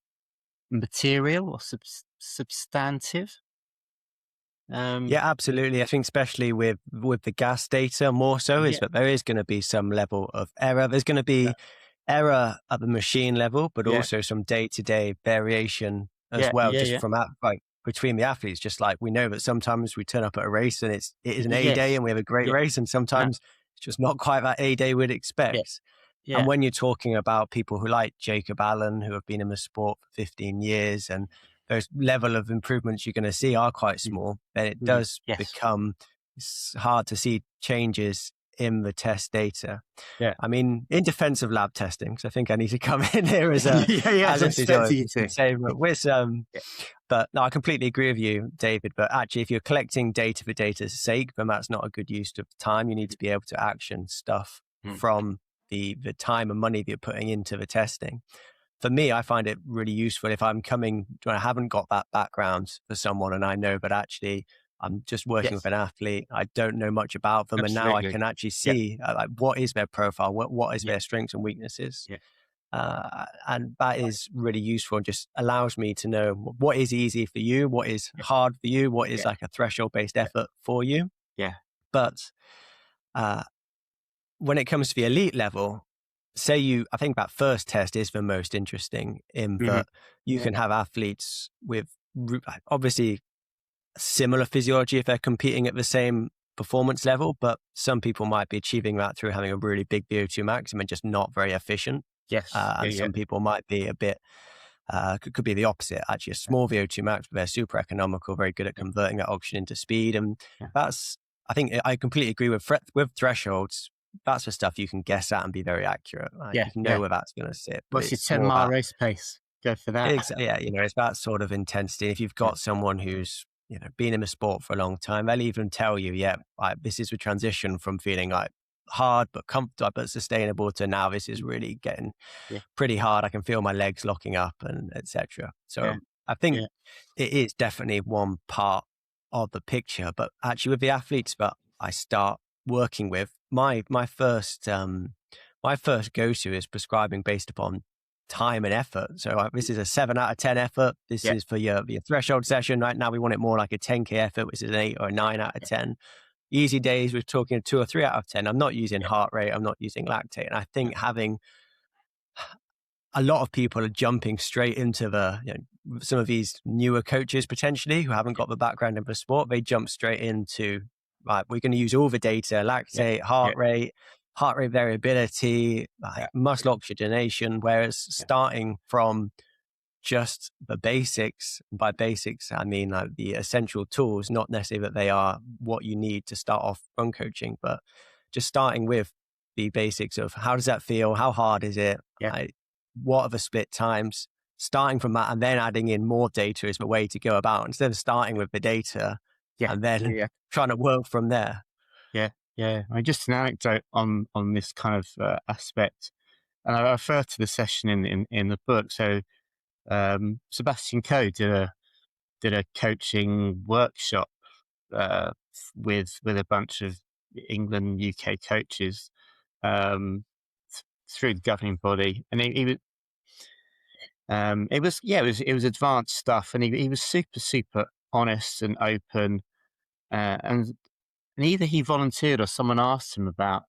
material or substantive. Absolutely. I think especially with the gas data more so is that there is going to be some level of error. There's going to be, error at the machine level, but Yeah. also some day-to-day variation as Yeah, well, yeah, just yeah. from like between the athletes. Just like we know that sometimes we turn up at a race and it is an A Yes. day and we have a great Yeah. race, and sometimes it's just not quite that A day we'd expect. Yeah. And when you're talking about people who like Jacob Allen, who have been in the sport for 15 years, and those level of improvements you're going to see are quite small, then it does Yes. become hard to see changes in the test data. Yeah. I mean, in defense of lab testing, because I think I need to come in here as a I as a you to. say, but no, I completely agree with you, David. But actually, if you're collecting data for data's sake, then that's not a good use of time. You need to be able to action stuff from the time and money that you're putting into the testing. For me, I find it really useful if I'm coming, I haven't got that background for someone, and I know, but actually I'm just working with an athlete. I don't know much about them. Absolutely. And now I can actually see like, what is their profile? What is their strengths and weaknesses? And that is really useful and just allows me to know what is easy for you, what is hard for you, what is like a threshold based effort for you. Yeah. But when it comes to the elite level, I think that first test is the most interesting in that you can have athletes with obviously similar physiology if they're competing at the same performance level, but some people might be achieving that through having a really big VO2 maximum and just not very efficient. Yes. And some people might be a bit, could be the opposite, actually a small VO2 max, but they're super economical, very good at converting that oxygen into speed. And that's, I think I completely agree with thresholds. That's the stuff you can guess at and be very accurate. You can know where that's going to sit. What's your 10-mile race pace? Go for that. Yeah, it's that sort of intensity. If you've got someone who's been in the sport for a long time, they'll even tell you, this is a transition from feeling like hard but comfortable but sustainable to now this is really getting pretty hard. I can feel my legs locking up and etc. So I think it is definitely one part of the picture. But actually, with the athletes that I start working with, my first go-to is prescribing based upon time and effort. So this is a 7 out of 10 effort. This is for your threshold session. Right now we want it more like a 10K effort, which is an 8 or a 9 out of 10. Easy days, we're talking a 2 or 3 out of 10. I'm not using heart rate. I'm not using lactate. And I think having a lot of people are jumping straight into some of these newer coaches potentially who haven't got the background in the sport. They jump straight into, right, we're going to use all the data, lactate, heart rate variability, muscle oxygenation, whereas starting from just the basics, by basics, I mean like the essential tools, not necessarily that they are what you need to start off run coaching, but just starting with the basics of how does that feel? How hard is it? What are the split times? Starting from that and then adding in more data is the way to go about, instead of starting with the data and then trying to work from there. Yeah, I mean, just an anecdote on this kind of aspect, and I refer to the session in the book. So Sebastian Coe did a coaching workshop with a bunch of England, UK coaches through the governing body, and it was advanced stuff, and he was super honest and open, and either he volunteered or someone asked him about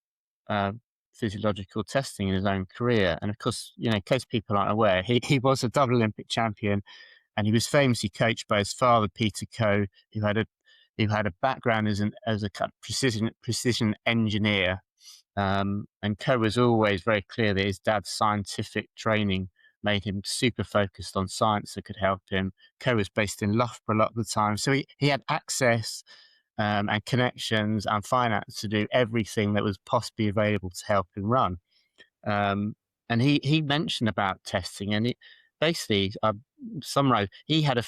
physiological testing in his own career. And of course, in case people aren't aware, he was a double Olympic champion, and he was famously coached by his father, Peter Coe, who had a background as a kind of precision engineer. And Coe was always very clear that his dad's scientific training made him super focused on science that could help him. Coe was based in Loughborough a lot of the time, so he had access and connections and finance to do everything that was possibly available to help him run. And he mentioned about testing, and basically, summarize, he had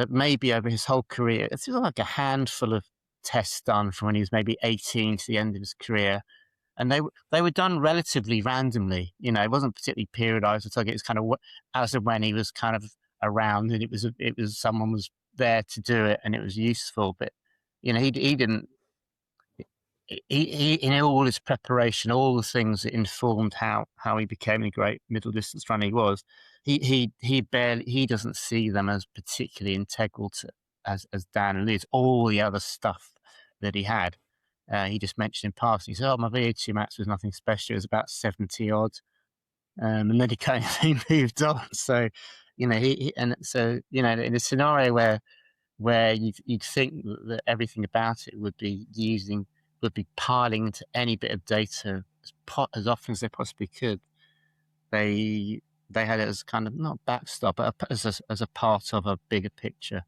maybe over his whole career, it's like a handful of tests done from when he was maybe 18 to the end of his career. And they were done relatively randomly. It wasn't particularly periodized or target. It was kind of as of when he was kind of around, and it was someone was there to do it, and it was useful. But he didn't. He in all his preparation, all the things that informed how he became a great middle distance runner he was, he doesn't see them as particularly integral to as Dan and Liz. All the other stuff that he had, he just mentioned in passing. He said, "Oh, my VO2 max was nothing special. It was about 70 odd." and then he kind of he moved on. So, in a scenario where you'd think that everything about it would be piling into any bit of data as often as they possibly could. They had it as kind of not backstop, but as a part of a bigger picture.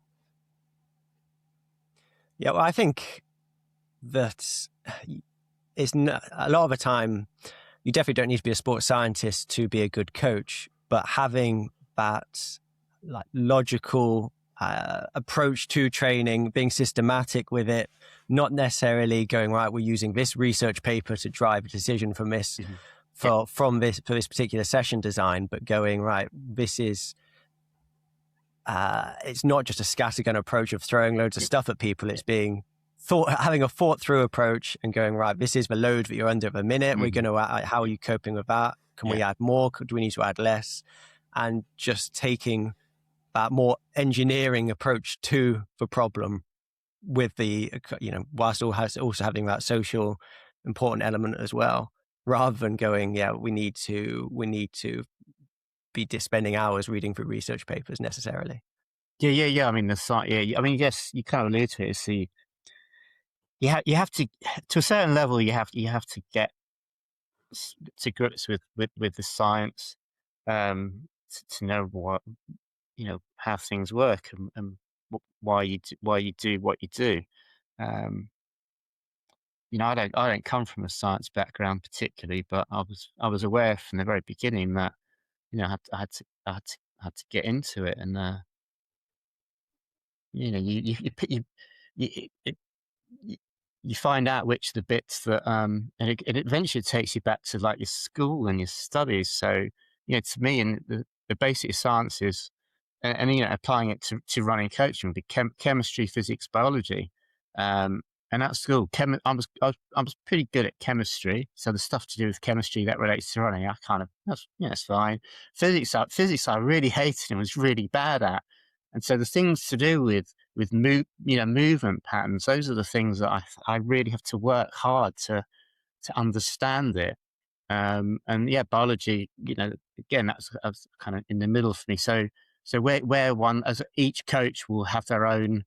Yeah, well, I think that it's not, a lot of the time, you definitely don't need to be a sports scientist to be a good coach, but having that like logical approach to training, being systematic with it, not necessarily going, right, we're using this research paper to drive a decision from this for this particular session design, but going, right, this is it's not just a scattergun approach of throwing loads of stuff at people. It's being having a thought through approach and going, right, this is the load that you're under at the minute. We're going to how are you coping with that? Can we add more? Do we need to add less? And just taking that more engineering approach to the problem with the, whilst also having that social important element as well, rather than going, we need to be spending hours reading through research papers necessarily. Yeah. I mean, yes, you kind of allude to it. It's you have to a certain level, you have to get to grips with the science, to know what, how things work and why you do what you do. I don't come from a science background particularly, but I was aware from the very beginning that I had to get into it, and you find out which of the bits that and it eventually takes you back to like your school and your studies. So to me, in the basic sciences, and applying it to running coaching would be chemistry, physics, biology. And at school, I was pretty good at chemistry. So the stuff to do with chemistry that relates to running, that's fine. Physics I really hated and was really bad at. And so the things to do with movement patterns, those are the things that I really have to work hard to understand it. And biology, again, that's kind of in the middle for me. So where one, as each coach will have their own,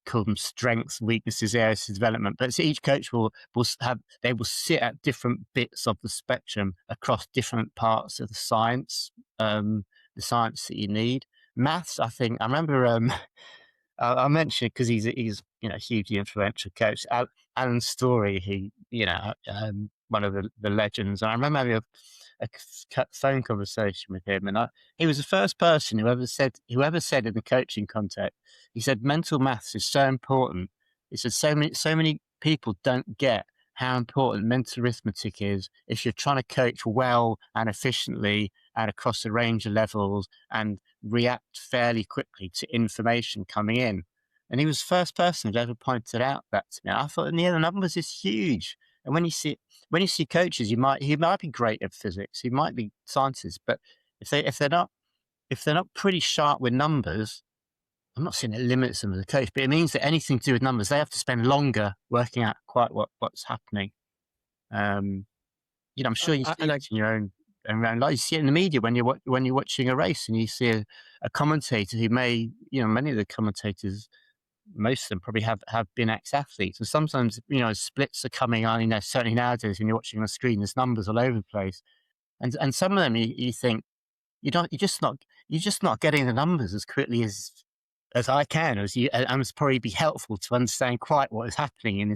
call them strengths, weaknesses, areas of development. But each coach will sit at different bits of the spectrum across different parts of the science that you need. Maths, I think, I remember, I'll mention it because he's a hugely influential coach, Alan Story, one of the legends. And I remember having a phone conversation with him, and he was the first person who ever said in the coaching context, he said mental maths is so important. He said so many people don't get how important mental arithmetic is if you're trying to coach well and efficiently and across a range of levels and react fairly quickly to information coming in. And he was the first person who'd ever pointed out that to me. I thought, the numbers is huge. And when you see coaches, he might be great at physics, he might be scientists, but if they're not pretty sharp with numbers, I'm not saying it limits them as a coach, but it means that anything to do with numbers, they have to spend longer working out quite what's happening. I'm sure you see it in your own life. You see it in the media when you're watching a race and you see a commentator who may, many of the commentators, most of them probably have been ex-athletes. And sometimes, splits are coming on, certainly nowadays when you're watching on the screen, there's numbers all over the place. And some of them you think, you're just not getting the numbers as quickly as I can, and it's probably be helpful to understand quite what is happening in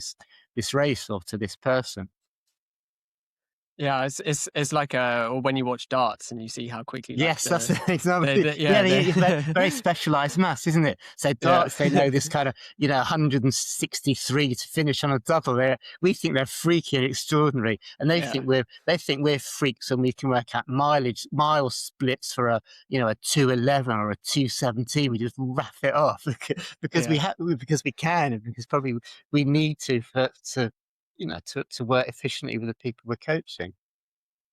this race or to this person. Yeah, it's like when you watch darts and you see how quickly. Yes, that's an example. Very specialised maths, isn't it? So darts, they know this kind of 163 to finish on a double. We think they're freaky and extraordinary, and they think we're freaks, and we can work out mile splits for a 2:11 or a 2:17. We just wrap it off because we can, and because probably we need to work efficiently with the people we're coaching.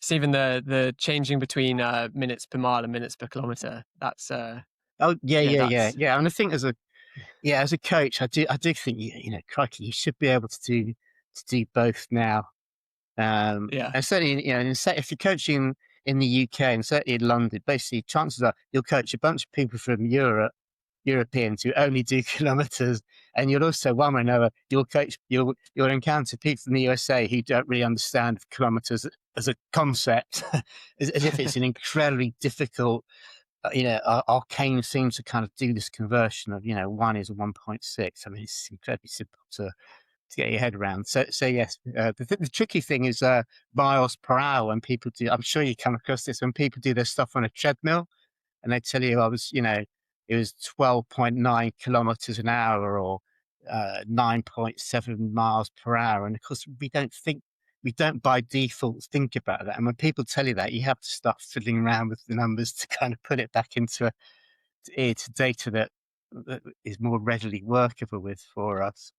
It's even the changing between minutes per mile and minutes per kilometre. That's And I think as a coach, I do think crikey, you should be able to do both now. Yeah. And certainly, if you're coaching in the UK and certainly in London, basically chances are you'll coach a bunch of people from Europeans who only do kilometers, and you'll also, one way or another, you'll encounter people from the USA who don't really understand kilometers as a concept, as if it's an incredibly difficult, arcane thing to kind of do this conversion of, one is a 1.6. I mean, it's incredibly simple to get your head around. So yes, the tricky thing is miles per hour. When people do, I'm sure you come across this when people do their stuff on a treadmill, and they tell you it was 12.9 kilometers an hour or 9.7 miles per hour, and of course we don't by default think about that. And when people tell you that, you have to start fiddling around with the numbers to kind of put it back into data that is more readily workable with for us.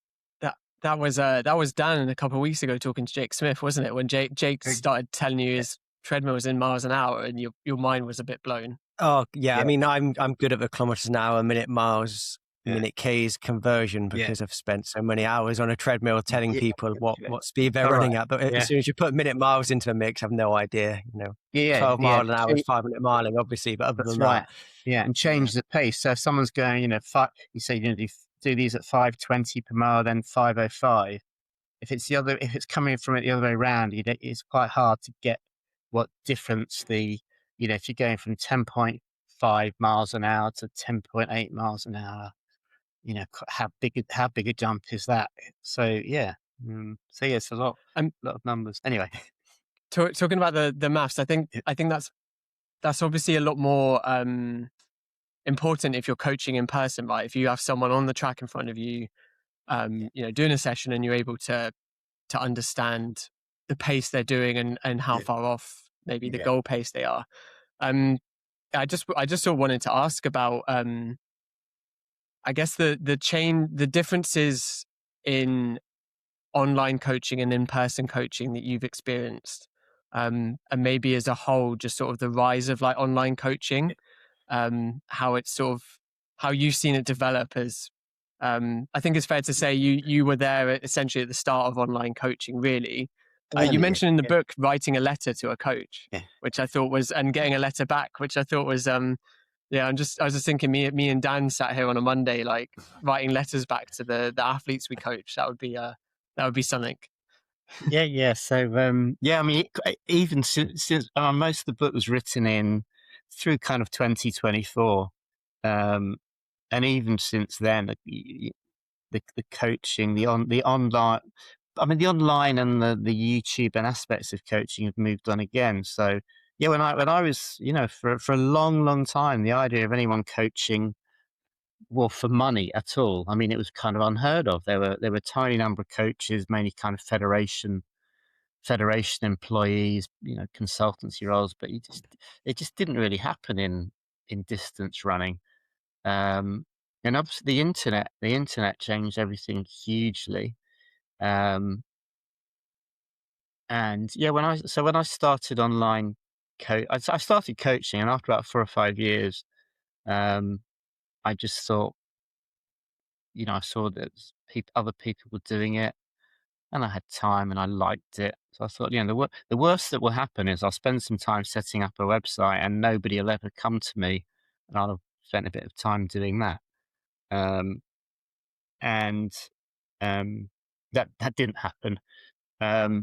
That was Dan a couple of weeks ago talking to Jake Smith, wasn't it? When Jake started telling you his treadmill was in miles an hour, and your mind was a bit blown. Oh yeah, I mean, I'm good at the kilometers an hour, minute miles, minute Ks conversion because I've spent so many hours on a treadmill telling people what speed they're running at. But as soon as you put minute miles into the mix, I've no idea. 12 mile an hour is 5 minute miling, obviously, but other than that, and change the pace. So if someone's going, you say do these at 520 per mile, then 505. If it's coming from it the other way around, it's quite hard to get what difference if you're going from 10.5 miles an hour to 10.8 miles an hour, how big a jump is that? So it's a lot of numbers. Anyway, talking about the maths, I think that's obviously a lot more important if you're coaching in person, right? If you have someone on the track in front of you, doing a session, and you're able to understand the pace they're doing and how far off maybe the goal pace they are. I just sort of wanted to ask about I guess the differences in online coaching and in-person coaching that you've experienced, and maybe as a whole, just sort of the rise of like online coaching, how it's sort of how you've seen it develop as. I think it's fair to say you were there essentially at the start of online coaching, really. You mentioned in the book writing a letter to a coach, which I thought was, and getting a letter back, which I thought was, I was just thinking, me and Dan sat here on a Monday, like writing letters back to the athletes we coach. That would be something. Yeah. So I mean, even since most of the book was written through kind of 2024, and even since then, the coaching, the online. I mean, the online and the YouTube and aspects of coaching have moved on again. So when I was, for a long time, the idea of anyone coaching, well, for money at all, I mean, it was kind of unheard of. There were a tiny number of coaches, mainly kind of federation employees, consultancy roles, but it just didn't really happen in distance running. And obviously the internet changed everything hugely. And when I started online I started coaching, and after about 4 or 5 years, I just thought, I saw that other people were doing it, and I had time and I liked it. So I thought, the worst that will happen is I'll spend some time setting up a website and nobody will ever come to me, and I'll have spent a bit of time doing that. And that didn't happen. More.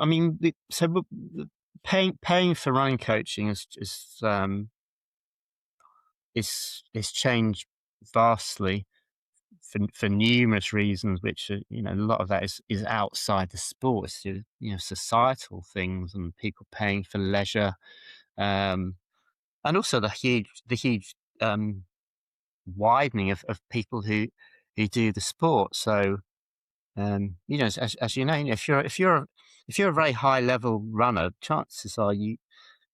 I mean, paying for running coaching is changed vastly for numerous reasons, which are, a lot of that is outside the sport. It's, societal things and people paying for leisure, and also the huge widening of people who do the sport. So, as you know, if you're a very high level runner, chances are you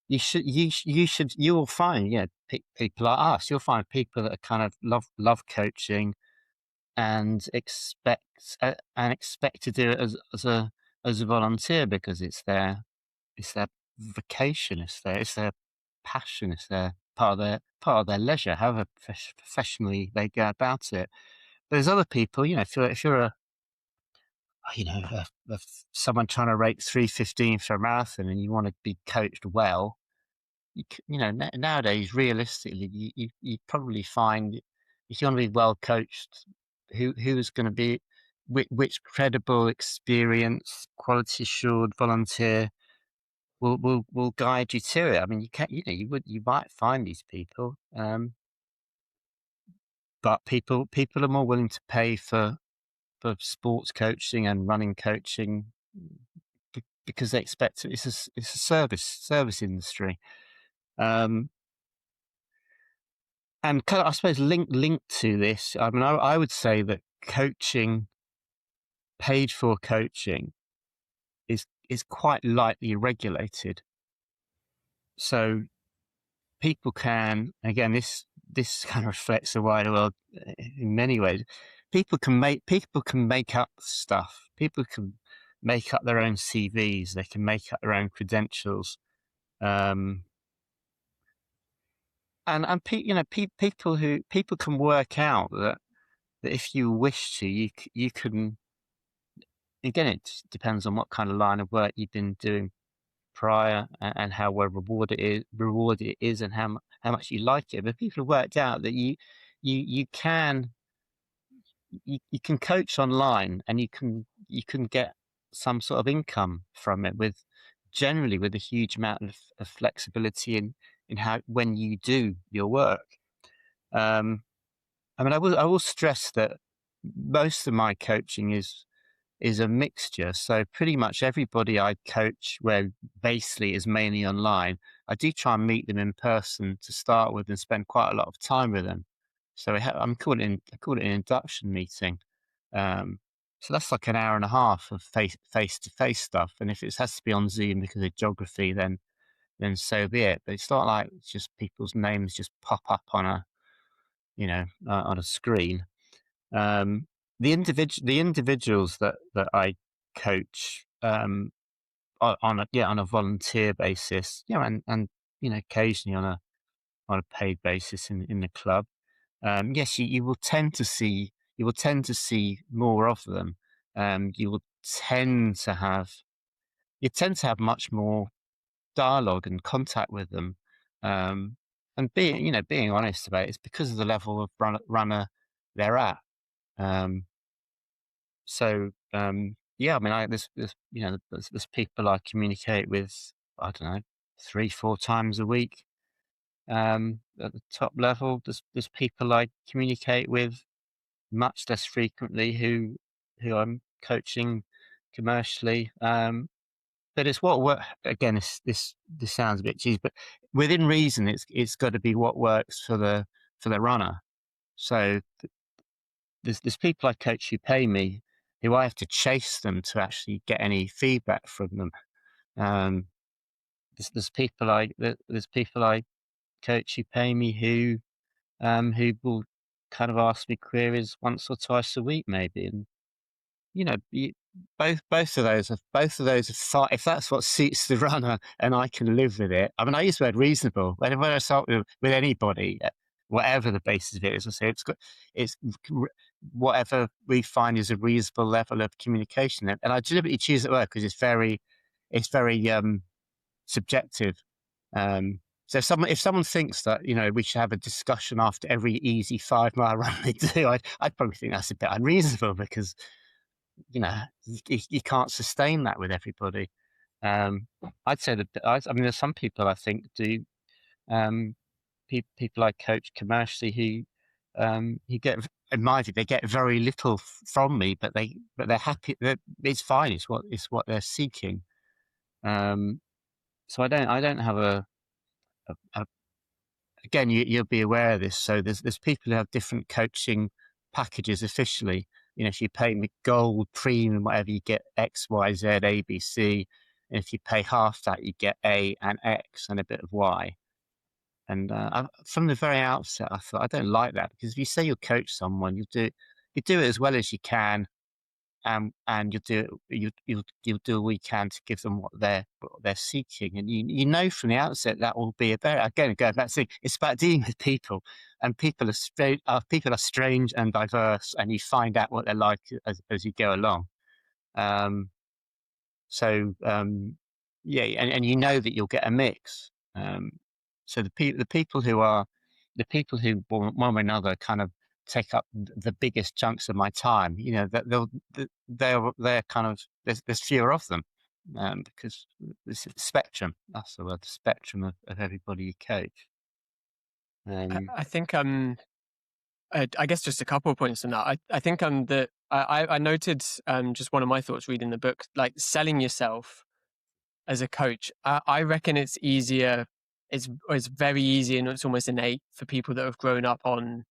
will find people like us. You'll find people that are kind of love coaching and expect to do it as a volunteer, because it's their vocation, it's their passion, it's their part of their leisure, however professionally they go about it. But there's other people, if you're someone trying to rate 3:15 for a marathon, and you want to be coached well, nowadays, realistically, you probably find, if you want to be well coached, who's going to be, which credible, experienced, quality assured volunteer will guide you to it. I mean, you might find these people, but people are more willing to pay for sports coaching and running coaching because they expect it. It's a service industry. And kind of, I suppose, linked to this, I mean, I would say that coaching, paid for coaching, is quite lightly regulated. So people can, again, this kind of reflects the wider world in many ways. People can make up stuff. People can make up their own CVs. They can make up their own credentials. And people can work out that if you wish to, you can. Again, it depends on what kind of line of work you've been doing prior, and how well rewarded it is, and how much you like it. But people have worked out that you can coach online, and you can get some sort of income from it, generally with a huge amount of flexibility in how, when you do your work. I mean, I will stress that most of my coaching is a mixture. So pretty much everybody I coach, where basically is mainly online, I do try and meet them in person to start with and spend quite a lot of time with them. So I call it an induction meeting. So that's like an hour and a half of face-to-face stuff. And if it has to be on Zoom because of geography, then so be it. But it's not like it's just people's names just pop up on a screen. The individuals that I coach on a volunteer basis, and occasionally on a paid basis in the club. Yes, you will tend to see more of them. You tend to have much more dialogue and contact with them. And being honest about it, it's because of the level of runner they're at. Yeah, I mean, there's people I communicate with, I don't know, 3-4 times a week. At the top level, there's people I communicate with much less frequently who I'm coaching commercially. But it's what work. Again, this sounds a bit cheesy, but within reason, it's got to be what works for the runner. So there's people I coach who pay me, who I have to chase them to actually get any feedback from them. There's people I coach who pay me who will kind of ask me queries once or twice a week, maybe. And both of those are fine if that's what suits the runner, and I can live with it. I mean, I use the word reasonable when I start with anybody, whatever the basis of it is. I say it's whatever we find is a reasonable level of communication, and I deliberately choose that word because it's very subjective. So if someone thinks that we should have a discussion after every easy 5-mile run they do, I'd probably think that's a bit unreasonable, because you can't sustain that with everybody. I'd say that I mean, there's some people I think do. People I coach commercially who get, in my view, they get very little from me, but they're happy. It's fine. It's what they're seeking. So I don't have a again, you'll be aware of this. So there's people who have different coaching packages officially. If you pay me gold, premium, whatever, you get X, Y, Z, A, B, C. And if you pay half that, you get A and X and a bit of Y. And from the very outset, I thought, I don't like that, because if you say you'll coach someone, you do it as well as you can, and you'll do all you can to give them what they're seeking. And from the outset that will be going back to, it's about dealing with people, and people are strange and diverse, and you find out what they're like as you go along. So yeah, and you know that you'll get a mix. So the people who one way or another kind of take up the biggest chunks of my time, you know, that they're kind of there's fewer of them, because it's a spectrum. That's the word, the spectrum of everybody you coach. I think I guess just a couple of points on that. I think that I noted just one of my thoughts reading the book, like selling yourself as a coach. I reckon it's easier. It's very easy, and it's almost innate for people that have grown up on.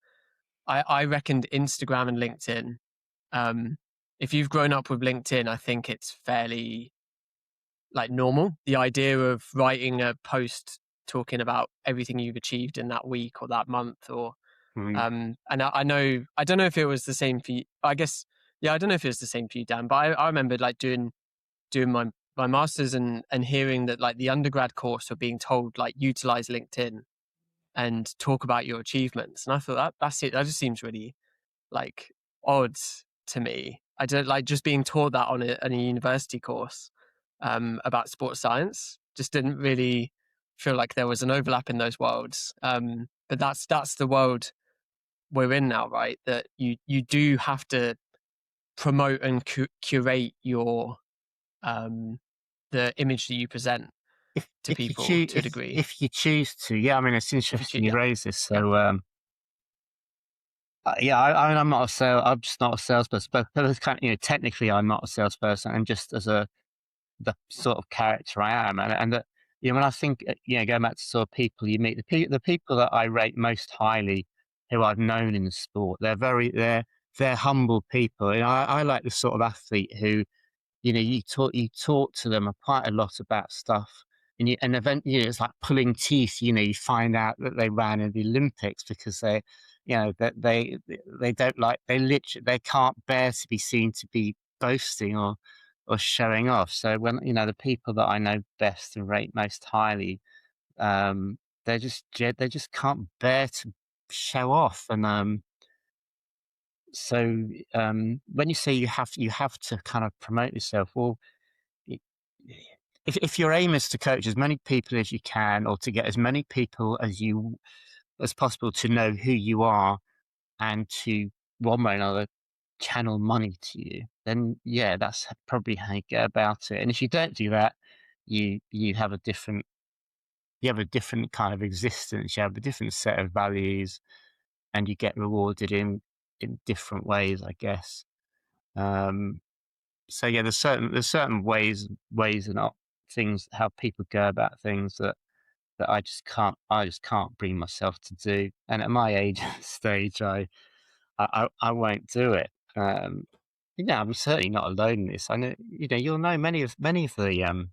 I reckoned Instagram and LinkedIn. If you've grown up with LinkedIn, I think it's fairly like normal. The idea of writing a post talking about everything you've achieved in that week or that month, or and I know, I don't know if it was the same for you. I guess, yeah, I don't know if it was the same for you, Dan, but I remember like doing my master's and hearing that like the undergrad course were being told like utilize LinkedIn and talk about your achievements. And I thought that's it. That just seems really like odd to me. I don't like just being taught that on a university course about sports science. Just didn't really feel like there was an overlap in those worlds. But that's the world we're in now, right? That you do have to promote and curate your the image that you present to people to a degree. If you choose to, yeah. I mean, it's interesting you raise this. So, yeah, I'm not a I'm just not a salesperson. But kind of, you know, technically, I'm not a salesperson. And just as the sort of character I am, and that, you know, when I think, you know, going back to sort of people you meet, the people that I rate most highly, who I've known in the sport, they're humble people. And I like the sort of athlete who, you know, you talk to them quite a lot about stuff, and eventually, you know, it's like pulling teeth. You know, you find out that they ran in the Olympics because they, you know, that they don't like, they can't bear to be seen to be boasting or showing off. So when, you know, the people that I know best and rate most highly, they just can't bear to show off. And so when you say you have to kind of promote yourself, well, if your aim is to coach as many people as you can, or to get as many people as possible to know who you are, and to one way or another channel money to you, then yeah, that's probably how you go about it. And if you don't do that, you have a different kind of existence. You have a different set of values, and you get rewarded in different ways, I guess. So yeah, there's certain ways and things, how people go about things that I just can't bring myself to do. And at my age and stage, I won't do it. You know, I'm certainly not alone in this. I know, you know, you'll know many of the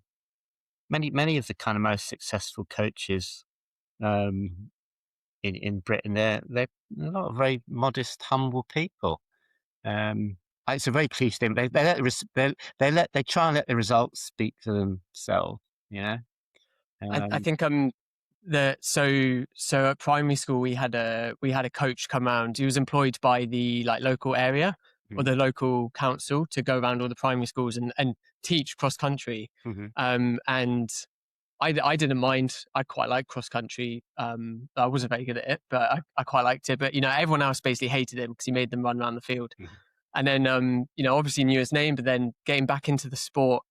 many of the kind of most successful coaches in Britain. They're a lot of very modest, humble people. It's a very cliche thing. They try and let the results speak for themselves. You know. I think so at primary school we had a coach come around. He was employed by the like local area or the local council to go around all the primary schools and teach cross country. And I didn't mind. I quite liked cross country. I wasn't very good at it, but I quite liked it. But you know, everyone else basically hated him because he made them run around the field. And then you know, obviously knew his name, but then getting back into the sport.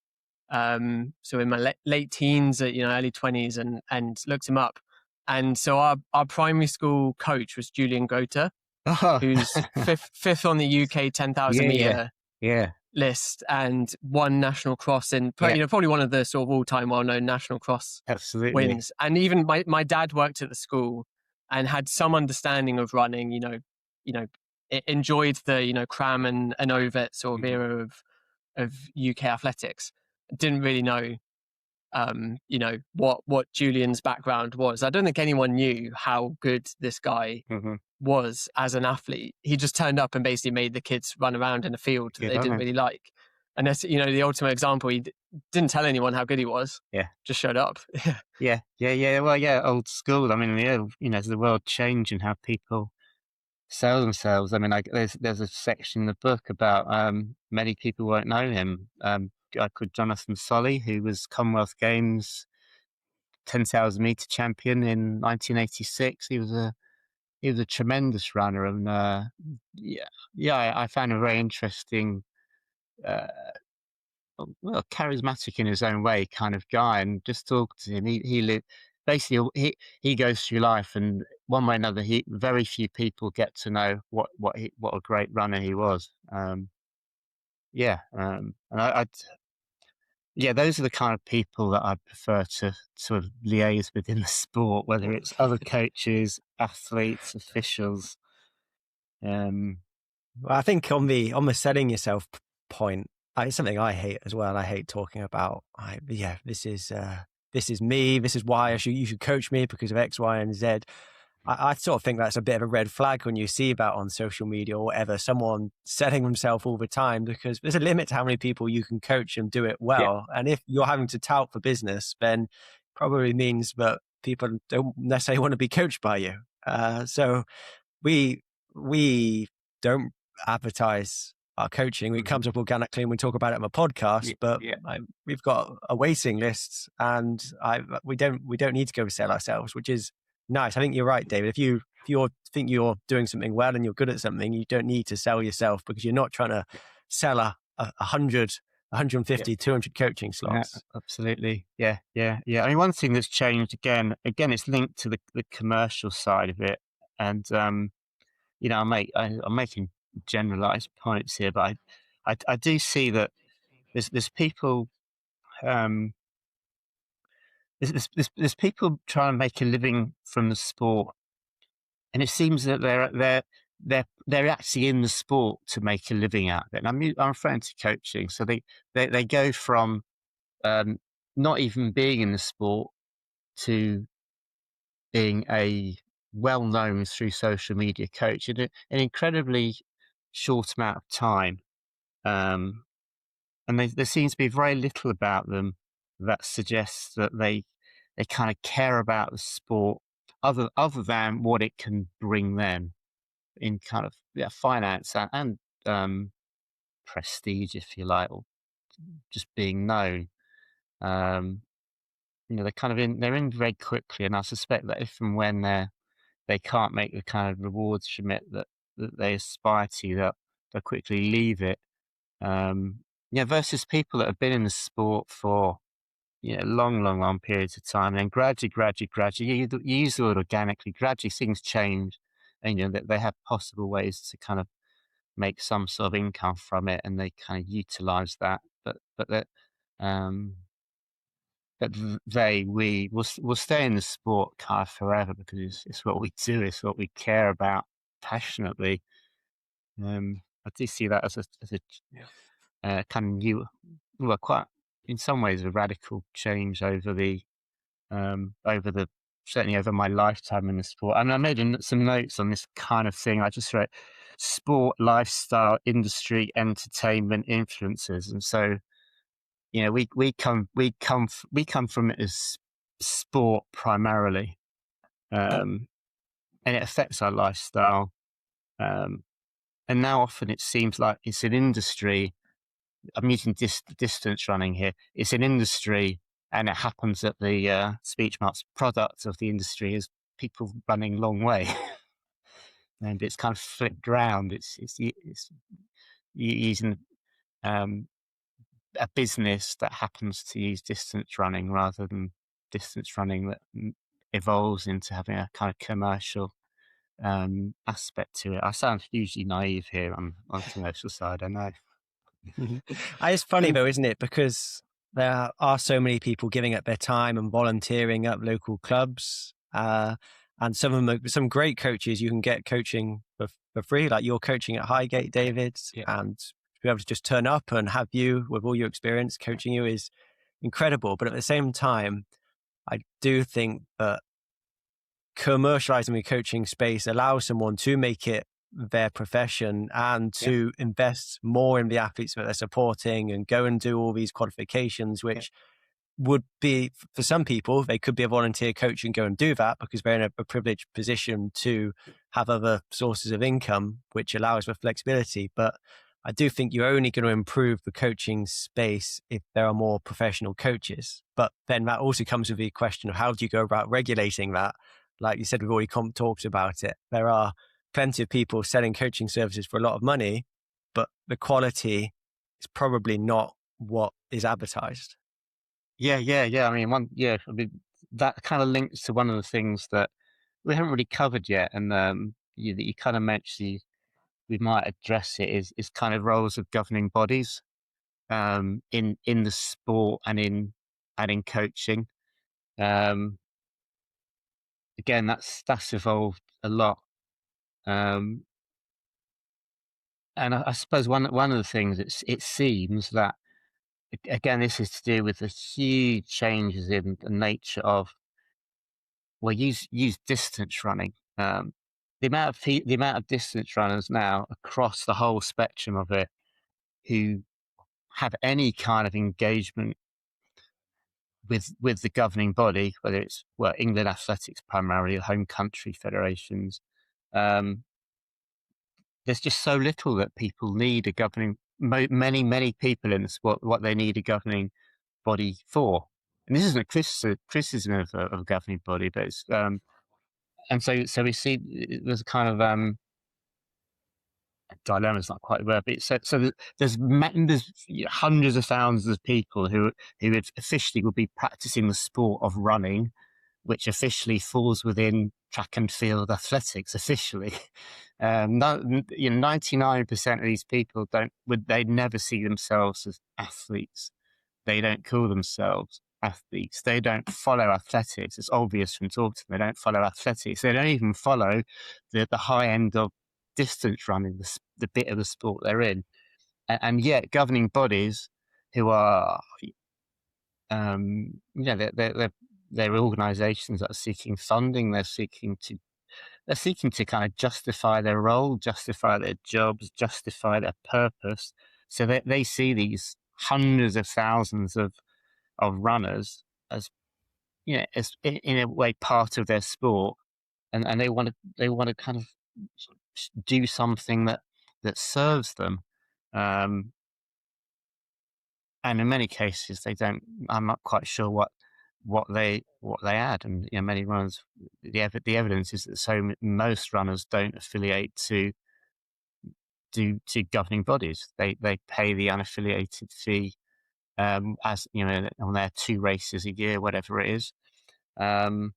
So in my late teens, you know, early 20s, and looked him up. And so our primary school coach was Julian Grota, who's fifth on the UK 10,000 meter list, and won national cross in you know, probably one of the sort of all-time well-known national cross wins. And even my dad worked at the school and had some understanding of running. You know, enjoyed the, you know, Cram and Ovet sort of era of UK athletics. Didn't really know you know, what Julian's background was. I don't think anyone knew how good this guy was as an athlete. He just turned up and basically made the kids run around in a field that they didn't really like. And that's, you know, the ultimate example. He didn't tell anyone how good he was. Just showed up. Yeah. Well, yeah, old school. I mean, yeah, you know, the world changed and how people sell themselves. I mean, there's a section in the book about many people won't know him. A guy called Jonathan Solly, who was Commonwealth Games 10,000 meter champion in 1986. He was a tremendous runner, and I found him very interesting. Uh, well, charismatic in his own way, kind of guy, and just talk to him. He lived basically. He goes through life, and one way or another, very few people get to know what a great runner he was. And those are the kind of people that I prefer to sort of liaise with in the sport, whether it's other coaches, athletes, officials. Well, I think on the selling yourself point, it's something I hate as well. I hate talking about. This is me. This is why you should coach me because of X, Y, and Z. I sort of think that's a bit of a red flag when you see about on social media or whatever, someone selling themselves all the time, because there's a limit to how many people you can coach and do it well. Yeah. And if you're having to tout for business, then probably means that people don't necessarily want to be coached by you. So we don't advertise our coaching. It comes up organically and we talk about it on a podcast, but we've got a waiting list, and we don't need to go sell ourselves, which is nice. I think you're right, David. If you think you're doing something well and you're good at something, you don't need to sell yourself, because you're not trying to sell 100, 150, 200 coaching slots. Yeah, absolutely. Yeah. I mean, one thing that's changed again, it's linked to the commercial side of it. And, I'm making generalized points here, but I do see that there's people, there's people trying to make a living from the sport, and it seems that they're actually in the sport to make a living out of it. And I'm referring to coaching, so they go from not even being in the sport to being a well-known through social media coach in an incredibly short amount of time, and there seems to be very little about them that suggests that they kind of care about the sport other than what it can bring them in kind of finance and prestige, if you like, or just being known. They're kind of they're in very quickly, and I suspect that if and when they can't make the kind of rewards from it that they aspire to, that they'll quickly leave it. Versus people that have been in the sport for long periods of time, and then gradually, you use the word organically, gradually things change, and that they have possible ways to kind of make some sort of income from it, and they kind of utilize that. But that we'll stay in the sport kind of forever, because it's what we do, it's what we care about passionately. I do see that as a kind of new, well, quite in some ways a radical change over certainly over my lifetime in the sport. And I made some notes on this kind of thing. I just wrote sport, lifestyle, industry, entertainment, influencers, and so we come from it as sport primarily, and it affects our lifestyle. And now often it seems like it's an industry. I'm using distance running here. It's an industry, and it happens that the speech marks product of the industry is people running long way, and it's kind of flipped round. It's using a business that happens to use distance running rather than distance running that evolves into having a kind of commercial aspect to it. I sound hugely naive here on the commercial side, I know. It's funny though, isn't it? Because there are so many people giving up their time and volunteering at local clubs, and some of them, some great coaches, you can get coaching for free, like you're coaching at Highgate, David, and to be able to just turn up and have you with all your experience coaching you is incredible. But at the same time, I do think that commercializing the coaching space allows someone to make it their profession and to invest more in the athletes that they're supporting and go and do all these qualifications, which would be, for some people, they could be a volunteer coach and go and do that because they're in a privileged position to have other sources of income, which allows for flexibility. But I do think you're only going to improve the coaching space if there are more professional coaches. But then that also comes with the question of how do you go about regulating that? Like you said, we've already talked about it. There are plenty of people selling coaching services for a lot of money, but the quality is probably not what is advertised. Yeah. I mean, that kind of links to one of the things that we haven't really covered yet, and you kind of mentioned we might address it is kind of roles of governing bodies in the sport and in coaching. Again, that's evolved a lot, and I suppose one of the things it seems that, again, this is to do with the huge changes in the nature of, well, use distance running. The amount of distance runners now across the whole spectrum of it who have any kind of engagement with the governing body, whether it's England Athletics primarily, home country federations. There's just so little that people need a governing. Many people in the sport, what they need a governing body for. And this isn't a criticism of a governing body, but it's and so we see there's a kind of dilemma is not quite the word, but there's hundreds of thousands of people who officially would be practicing the sport of running, which officially falls within track and field athletics officially. 99% of these people they'd never see themselves as athletes. They don't call themselves athletes. They don't follow athletics. It's obvious from talking to them. They don't follow athletics. They don't even follow the high end of distance running, the bit of the sport they're in. And yet governing bodies who are, they're organisations that are seeking funding. They're seeking to kind of justify their role, justify their jobs, justify their purpose. So they see these hundreds of thousands of runners as, as in a way part of their sport, and they want to kind of do something that serves them. And in many cases they don't. I'm not quite sure what they add, and many runners, the evidence is that most runners don't affiliate to governing bodies. They pay the unaffiliated fee, as on their 2 races a year, whatever it is. I'm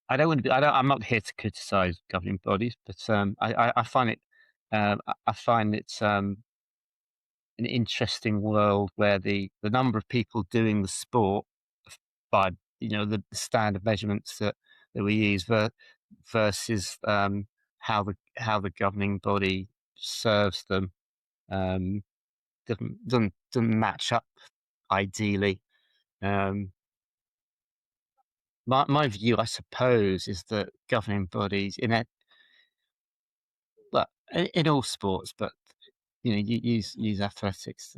not here to criticise governing bodies, but I find it an interesting world where the number of people doing the sport by the standard measurements that we use versus how the governing body serves them doesn't match up ideally. My view, I suppose, is that governing bodies in all sports, but you use athletics.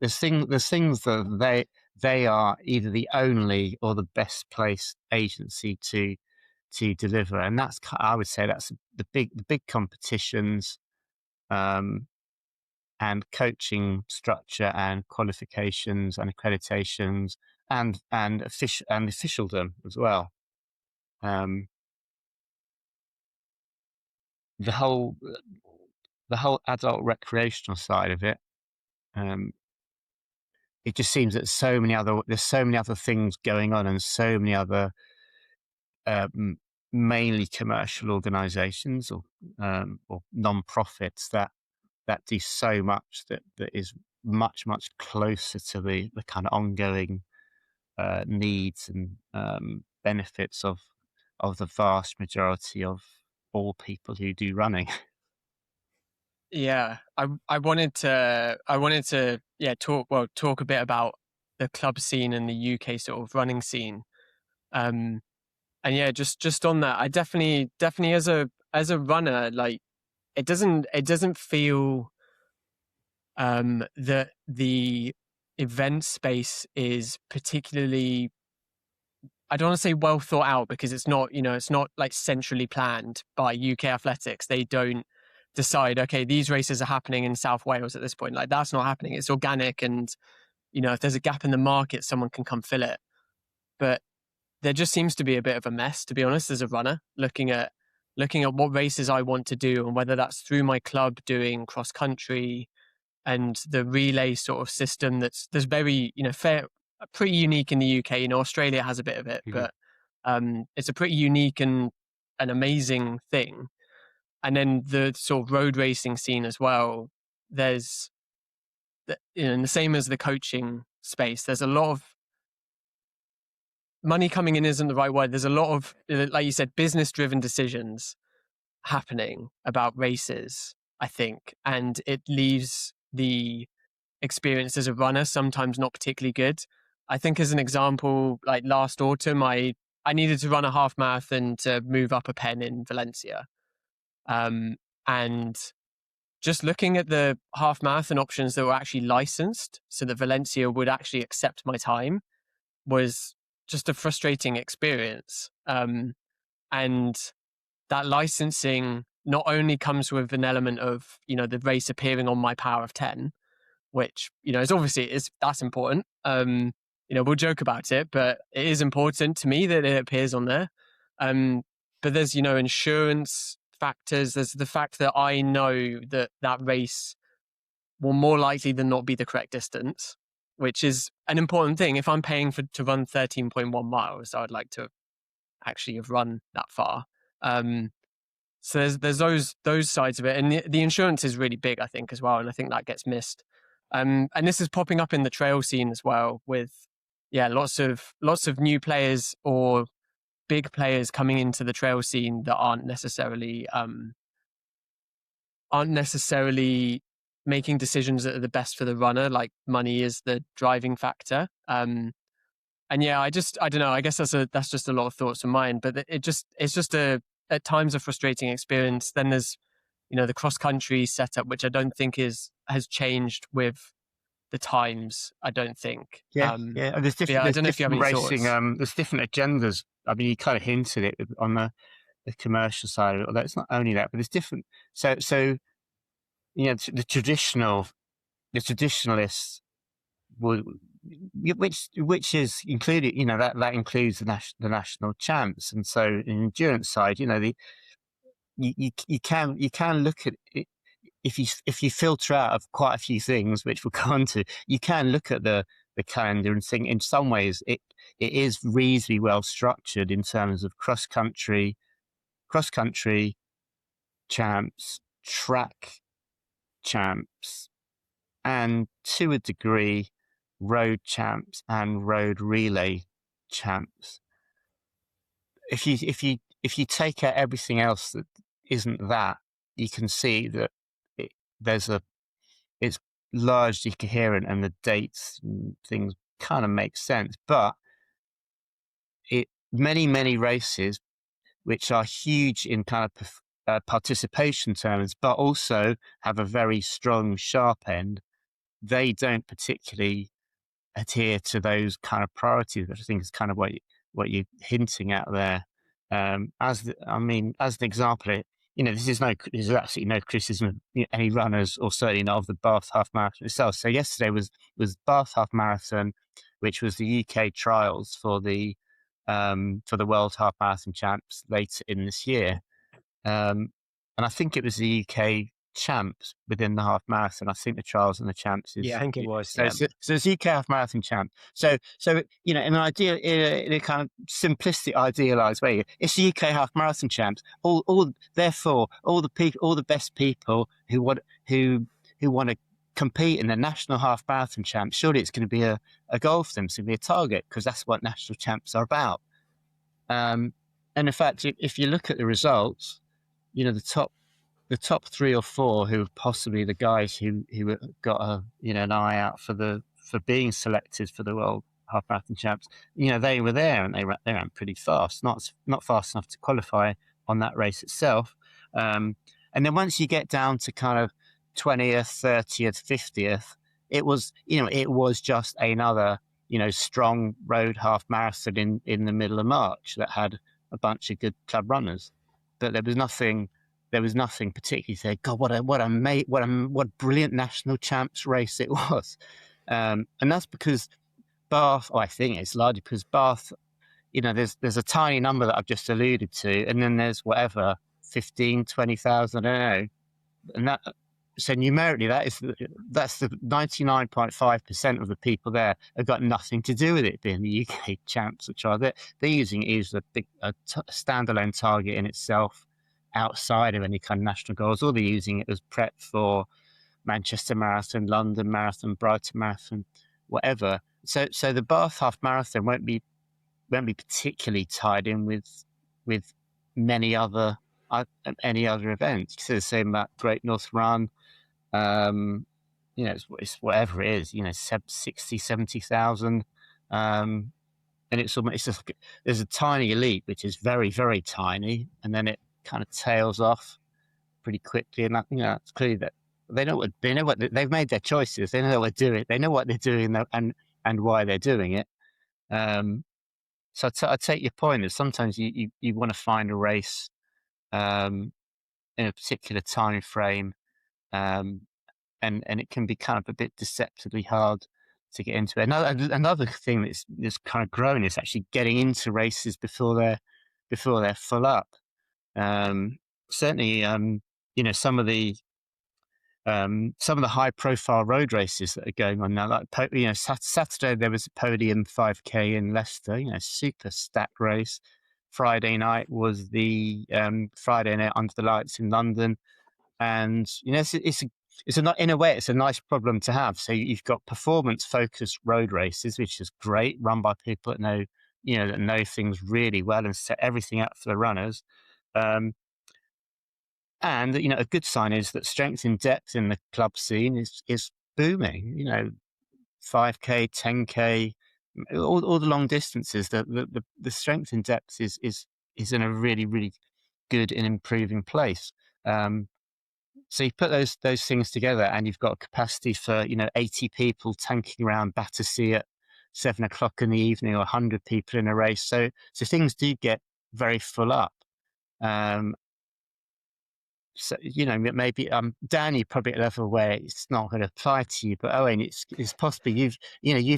There's things that they are either the only or the best placed agency to deliver, and I would say that's the big competitions, and coaching structure and qualifications and accreditations and officialdom as well. The whole adult recreational side of it, it just seems that there's so many other things going on, and so many other mainly commercial organisations or non-profits that do so much that is much closer to the kind of ongoing needs and benefits of the vast majority of all people who do running. Yeah, I wanted to talk a bit about the club scene and the UK sort of running scene. And yeah, just on that, I definitely as a runner, like it doesn't feel that the event space is particularly, I don't want to say well thought out, because it's not, it's not like centrally planned by UK athletics. They don't decide, okay, these races are happening in South Wales at this point. Like, that's not happening. It's organic, and if there's a gap in the market, someone can come fill it. But there just seems to be a bit of a mess, to be honest, as a runner, looking at what races I want to do, and whether that's through my club doing cross country and the relay sort of system that's very, pretty unique in the UK. Australia has a bit of it, but it's a pretty unique and an amazing thing. And then the sort of road racing scene as well. There's, and the same as the coaching space, there's a lot of money coming in, isn't the right word. There's a lot of, like you said, business-driven decisions happening about races, I think, and it leaves the experience as a runner sometimes not particularly good. I think, as an example, like last autumn, I needed to run a half marathon to move up a pen in Valencia. And just looking at the half marathon options that were actually licensed so that Valencia would actually accept my time was just a frustrating experience. And that licensing not only comes with an element of, the race appearing on my power of 10, which, is obviously that's important. We'll joke about it, but it is important to me that it appears on there. But there's, insurance factors. There's the fact that I know that race will more likely than not be the correct distance, which is an important thing. If I'm paying to run 13.1 miles, I would like to actually have run that far. So there's those sides of it, and the insurance is really big, I think, as well, and I think that gets missed. And this is popping up in the trail scene as well, with lots of new players or big players coming into the trail scene that aren't necessarily making decisions that are the best for the runner. Like, money is the driving factor. And I don't know. I guess that's just a lot of thoughts of mine. But it's just at times a frustrating experience. Then there's the cross country setup, which I don't think has changed with the times. I don't think. There's different. I don't know if you have any racing. thoughts. There's different agendas. I mean, you kind of hinted it on the commercial side of it. Although it's not only that, but it's different. So the traditionalists would, which is included. That includes the national champs, and so in the endurance side, you can look at it. If you filter out of quite a few things, which we'll go on to, you can look at the calendar and think, in some ways, it is reasonably well structured in terms of cross country champs, track champs, and to a degree, road champs and road relay champs. If you take out everything else that isn't that, you can see that it's largely coherent, and the dates and things kind of make sense. But many races, which are huge in kind of participation terms, but also have a very strong sharp end, they don't particularly adhere to those kind of priorities, which I think is kind of what you're hinting at there. As an example, this is absolutely no criticism of any runners, or certainly not of the Bath Half Marathon itself. So yesterday was Bath Half Marathon, which was the UK trials for the World Half Marathon Champs later in this year, and I think it was the UK champs within the half marathon. I think the trials and the champs is, I think it was. So it's UK half marathon champ. So in an ideal, in a kind of simplistic, idealized way, it's the UK half marathon champs. Therefore, all the best people who want to compete in the national half marathon champs, surely it's going to be a goal for them. It's going to be a target, because that's what national champs are about. And in fact, if you look at the results, the top 3 or 4 who are possibly the guys who got an eye out for being selected for the World Half Marathon Champs, they were there, and they ran pretty fast, not fast enough to qualify on that race itself. And then once you get down to kind of 20th, 30th, 50th, it was just another strong road half marathon in the middle of March that had a bunch of good club runners. But there was nothing particularly say, God, what a brilliant national champs race it was. And that's because Bath, I think it's largely because Bath, there's a tiny number that I've just alluded to, and then there's whatever, 15, 20,000, I don't know. And that, so numerically, that's the 99.5% of the people there have got nothing to do with it being the UK champs, which are they're using it as a standalone target in itself, outside of any kind of national goals, or they're using it as prep for Manchester Marathon, London Marathon, Brighton Marathon, whatever. So the Bath Half Marathon won't be particularly tied in with many other any other events. So the same about Great North Run. It's whatever it is, 60, 70,000. And it's just, there's a tiny elite, which is very, very tiny. And then it kind of tails off pretty quickly. And it's clearly that they've made their choices. They know what they're doing. They know what they're doing and why they're doing it. So I take your point that sometimes you want to find a race in a particular time frame, and it can be kind of a bit deceptively hard to get into. Another thing that's kind of grown is actually getting into races before they're full up. Certainly, some of the high profile road races that are going on now, like Saturday there was a podium 5K in Leicester, super stacked race. Friday night was the Friday night under the lights in London, and in a way it's a nice problem to have. So you've got performance focused road races, which is great, run by people that know things really well and set everything up for the runners. And a good sign is that strength in depth in the club scene is booming. 5K, 10K, all the long distances. The strength in depth is in a really, really good and improving place. So you put those things together, and you've got a capacity for 80 people tanking around Battersea at 7 o'clock in the evening, or 100 people in a race. So things do get very full up. So maybe Dan, you're probably at a level where it's not going to apply to you, but Owain, it's possibly you've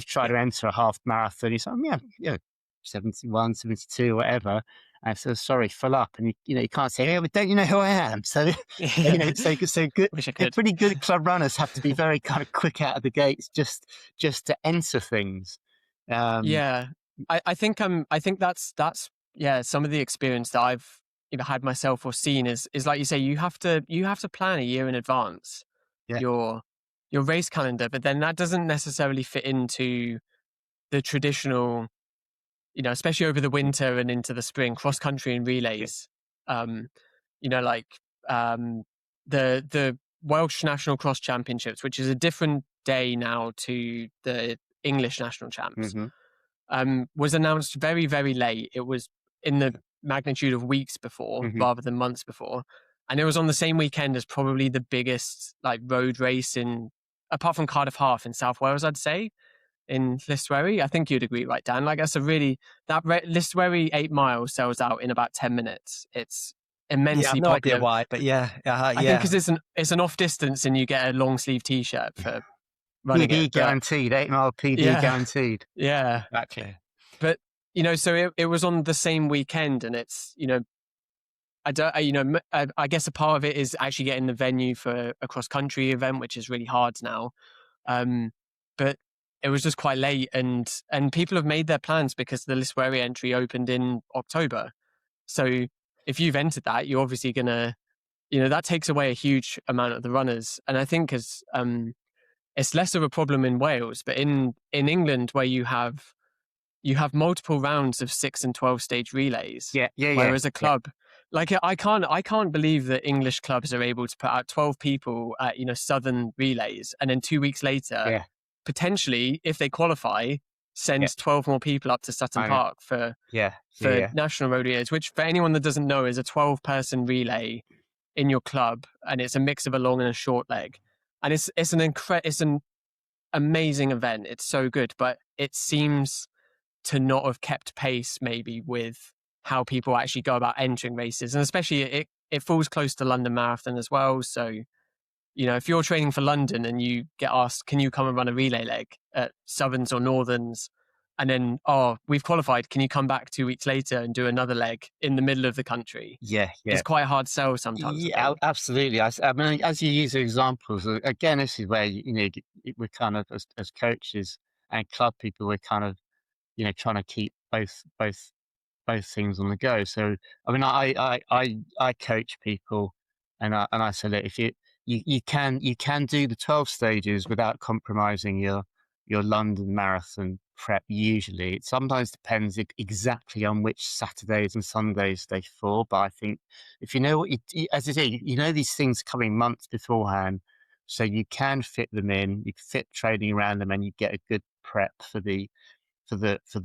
tried to enter a half marathon. You say, 71, 72, whatever. And so sorry, full up, and you can't say, "Hey, but don't you know who I am?" So so good. Wish I could. Pretty good club runners have to be very kind of quick out of the gates just to enter things. I think that's some of the experience that I've had myself or seen is like you say, you have to plan a year in advance your race calendar, but then that doesn't necessarily fit into the traditional, especially over the winter and into the spring, cross country and relays. The Welsh National Cross Championships, which is a different day now to the English National Champs, was announced very, very late. It was in the magnitude of weeks before rather than months before, and it was on the same weekend as probably the biggest road race apart from Cardiff Half in South Wales, I'd say, in Listwerry. I think you'd agree, right, Dan? That's Listwerry 8 miles sells out in about 10 minutes. It's immensely popular. Idea why, but I think because it's an off distance and you get a long sleeve t-shirt for running PB it. guaranteed, 8 mile PB guaranteed. Yeah, exactly. But so it was on the same weekend, and it's I guess a part of it is actually getting the venue for a cross country event, which is really hard now. But it was just quite late, and people have made their plans because the Listwerry entry opened in October. So if you've entered that, you're obviously gonna, that takes away a huge amount of the runners. And I think it's less of a problem in Wales, but in England, where you have multiple rounds of 6 and 12 stage relays. Whereas a club, I can't believe that English clubs are able to put out 12 people at Southern relays, and then 2 weeks later, potentially, if they qualify, sends 12 more people up to Sutton Park for national road relays, which for anyone that doesn't know is a 12-person relay in your club, and it's a mix of a long and a short leg, and it's an amazing event. It's so good, but it seems to not have kept pace maybe with how people actually go about entering races. And especially it falls close to London Marathon as well. So, if you're training for London and you get asked, can you come and run a relay leg at Southerns or Northerns? And then, we've qualified. Can you come back 2 weeks later and do another leg in the middle of the country? Yeah. It's quite a hard sell sometimes. Yeah, absolutely. I mean, as you use examples, again, this is where, we're kind of, as coaches and club people, we're kind of, trying to keep both things on the go. So, I mean, I coach people, and I say that if you can do the 12 stages without compromising your London Marathon prep. Usually, it sometimes depends exactly on which Saturdays and Sundays they fall. But I think if you know what as I say, these things coming months beforehand, so you can fit them in, you fit training around them, and you get a good prep for the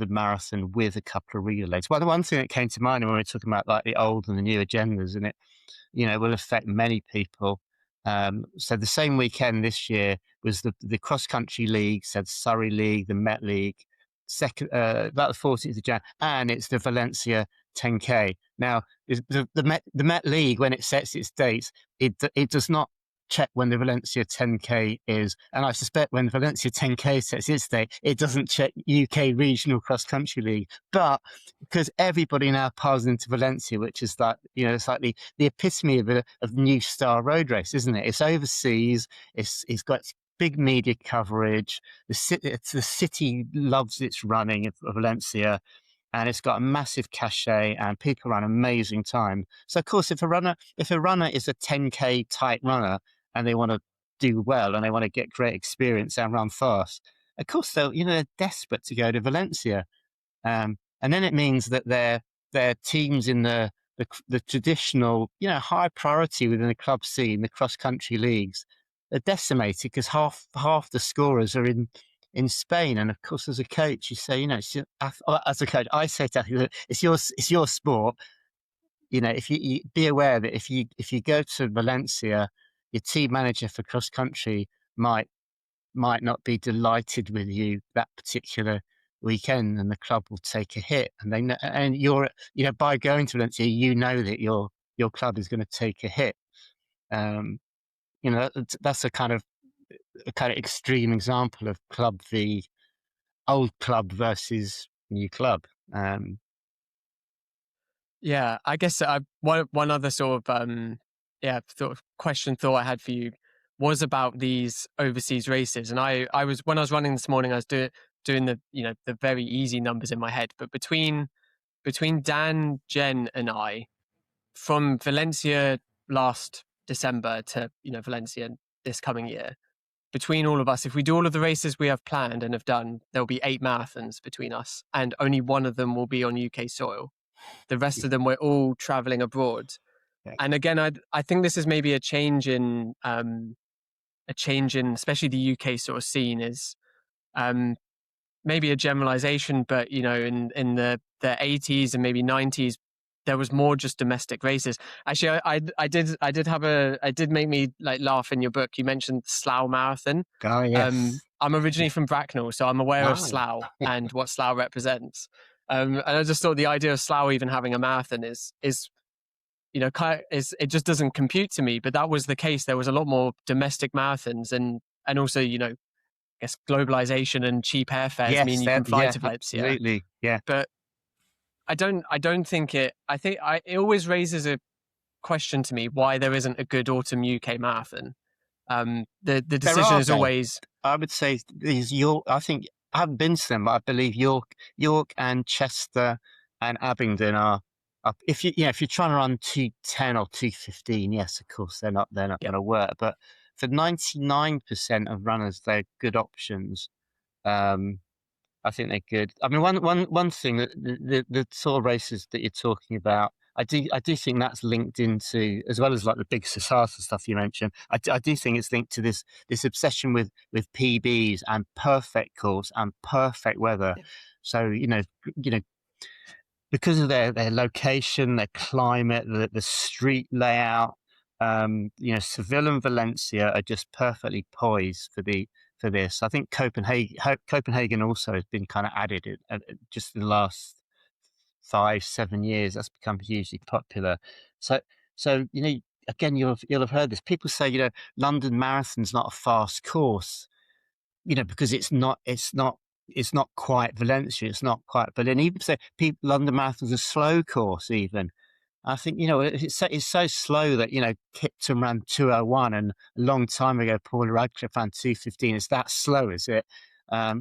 marathon with a couple of relay legs. Well, the one thing that came to mind when we were talking about like the old and the new agendas, and it, will affect many people. So the same weekend this year was the cross country league, so the Surrey League, the Met League, about the 14th of Jan, and it's the Valencia 10K. Now, the Met League, when it sets its dates, it does not check when the Valencia 10K is, and I suspect when the Valencia 10K sets its date, it doesn't check UK Regional Cross Country League. But because everybody now piles into Valencia, which is like, it's like the epitome of new star road race, isn't it? It's overseas. It's got big media coverage. The city loves its running of Valencia. And it's got a massive cachet, and people run amazing time. So, of course, if a runner is a 10K type runner and they want to do well and they want to get great experience and run fast, of course they're desperate to go to Valencia. And then it means that their teams in the traditional, high priority within the club scene, the cross country leagues, are decimated because half the scorers are in Spain. And of course, as a coach, you say, as a coach, I say to athletes, it's your sport. If you be aware that if you go to Valencia, your team manager for cross country might not be delighted with you that particular weekend, and the club will take a hit. And they know, and you're, by going to Valencia, that your club is going to take a hit. That's a kind of extreme example of old club versus new club. Yeah, I guess one other sort of thought I had for you was about these overseas races. And I was, when I was running this morning, I was doing the the very easy numbers in my head. But between Dan, Jen, and I, from Valencia last December to Valencia this coming year, between all of us, if we do all of the races we have planned and have done, there'll be 8 marathons between us, and only one of them will be on UK soil. The rest of them, we're all traveling abroad. Yeah. And again, I think this is maybe a change in especially the UK sort of scene, is maybe a generalization, but in the 80s and maybe 90s, there was more just domestic races. Actually, I did make me laugh in your book. You mentioned Slough Marathon. Oh, yes. I'm originally from Bracknell, so I'm aware of Slough and what Slough represents. And I just thought the idea of Slough even having a marathon is it just doesn't compute to me. But that was the case. There was a lot more domestic marathons, and also I guess globalization and cheap airfares mean you can fly to Valencia. Absolutely, yeah. But I don't think it. I think it always raises a question to me why there isn't a good autumn UK marathon. The decision is always. I would say is York. I think I haven't been to them, but I believe York and Chester and Abingdon are up. If you're trying to run 2:10 or 2:15, yes, of course they're not going to work. But for 99% of runners, they're good options. I think they're good. I mean, one thing that the sort of races that you're talking about, I do think that's linked into, as well as like the big Sasasa stuff you mentioned. I do think it's linked to this obsession with PBs and perfect course and perfect weather. Yeah. So because of their location, their climate, the street layout, Seville and Valencia are just perfectly poised for for this. I think Copenhagen also has been kind of added just in the last 5-7 years. That's become hugely popular. So again, you'll have heard this. People say London Marathon's not a fast course, because it's not quite Valencia, it's not quite Berlin. Even say London Marathon's a slow course even. I think, it's so slow that, Kipton ran 2:01 and a long time ago, Paul Radcliffe ran 2:15. It's that slow, is it? I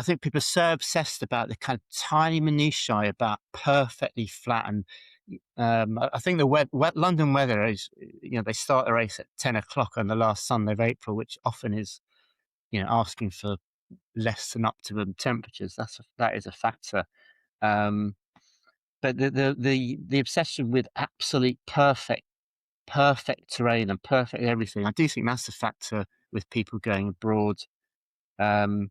think people are so obsessed about the kind of tiny minutiae about perfectly flat. And I think the London weather is, they start the race at 10 o'clock on the last Sunday of April, which often is, asking for less than optimum temperatures. That is a factor. But the obsession with absolute perfect terrain and perfect everything, I do think that's a factor with people going abroad. And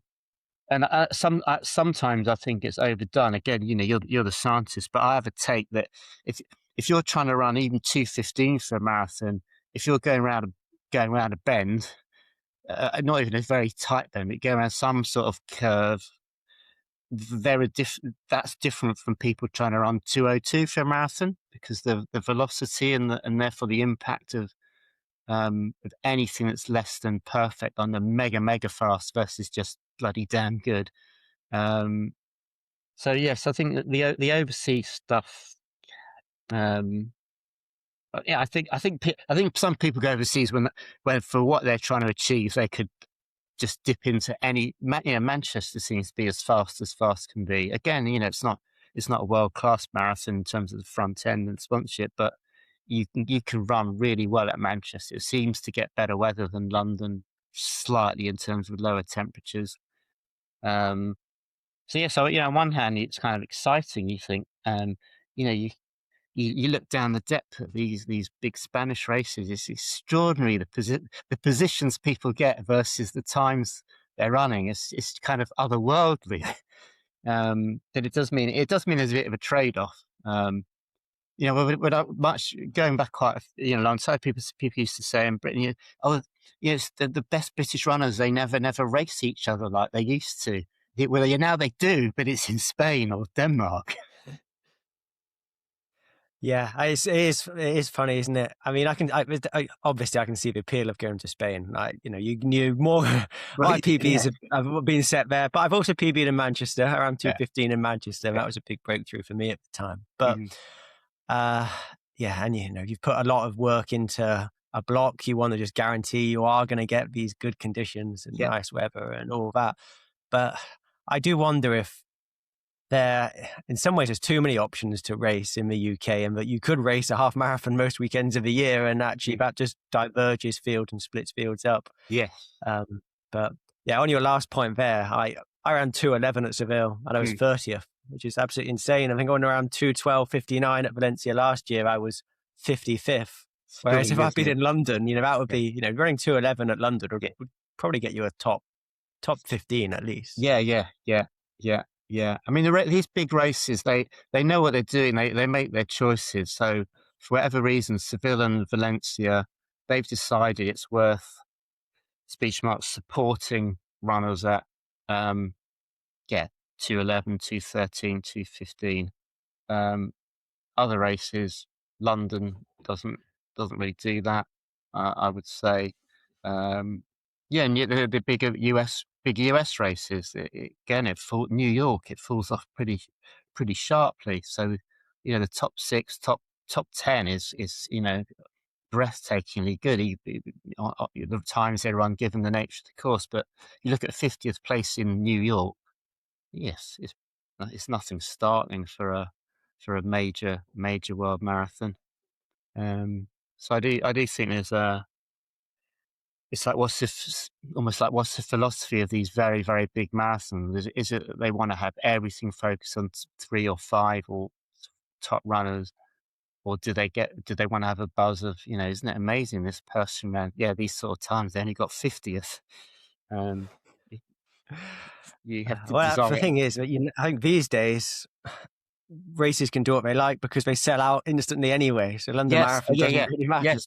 sometimes I think it's overdone. Again, you're the scientist, but I have a take that if you're trying to run even 2:15 for a marathon, if you're going around a bend, not even a very tight bend, but go around some sort of curve, that's different from people trying to run 2:02 for a marathon, because the velocity and therefore the impact of anything that's less than perfect on the mega fast versus just bloody damn good. So yes, I think that the overseas stuff. Yeah, I think some people go overseas when for what they're trying to achieve, they could just dip into any. Manchester seems to be as fast can be. Again, it's not a world class marathon in terms of the front end and sponsorship, but you can run really well at Manchester. It seems to get better weather than London slightly in terms of lower temperatures. So on one hand, it's kind of exciting. You think, you look down the depth of these big Spanish races. It's extraordinary the positions people get versus the times they're running. It's kind of otherworldly. But it does mean there's a bit of a trade-off. Without much going back quite a long time, people used to say in Britain, the best British runners, they never race each other like they used to. Now they do, but it's in Spain or Denmark. Yeah, it is funny, isn't it? I mean, obviously I can see the appeal of going to Spain. Like, you knew more. My PBs have been set there, but I've also PB'd in Manchester around 2:15 in Manchester. Yeah. That was a big breakthrough for me at the time. But and you've put a lot of work into a block. You want to just guarantee you are going to get these good conditions and nice weather and all that. But I do wonder if in some ways, there's too many options to race in the UK, and that you could race a half marathon most weekends of the year, and actually that just diverges field and splits fields up. Yes. But yeah, on your last point there, I ran 2:11 at Seville, and I was 30th, which is absolutely insane. I think I went around 2:12.59 at Valencia last year. I was 55th. Whereas if I'd been in London, that would be, running 2:11 at London would probably get you a top 15 at least. Yeah. I mean, these big races, they know what they're doing. They make their choices. So for whatever reason, Seville and Valencia, they've decided it's worth speech marks supporting runners at 2:11, 2:13, 2:15. Other races, London doesn't really do that. I would say. And the bigger US races, New York, it falls off pretty sharply. So, the top 6, top 10 is breathtakingly good. The times they run, given the nature of the course. But you look at 50th place in New York. Yes, it's nothing startling for a major world marathon. So I do think there's it's like what's the philosophy of these very, very big marathons? Is it that they want to have everything focused on 3 or 5 or top runners, or do they want to have a buzz of, isn't it amazing this person ran these sort of times, they only got 50th. You have to the thing is, I think these days races can do what they like because they sell out instantly anyway. So London Marathon doesn't really matter.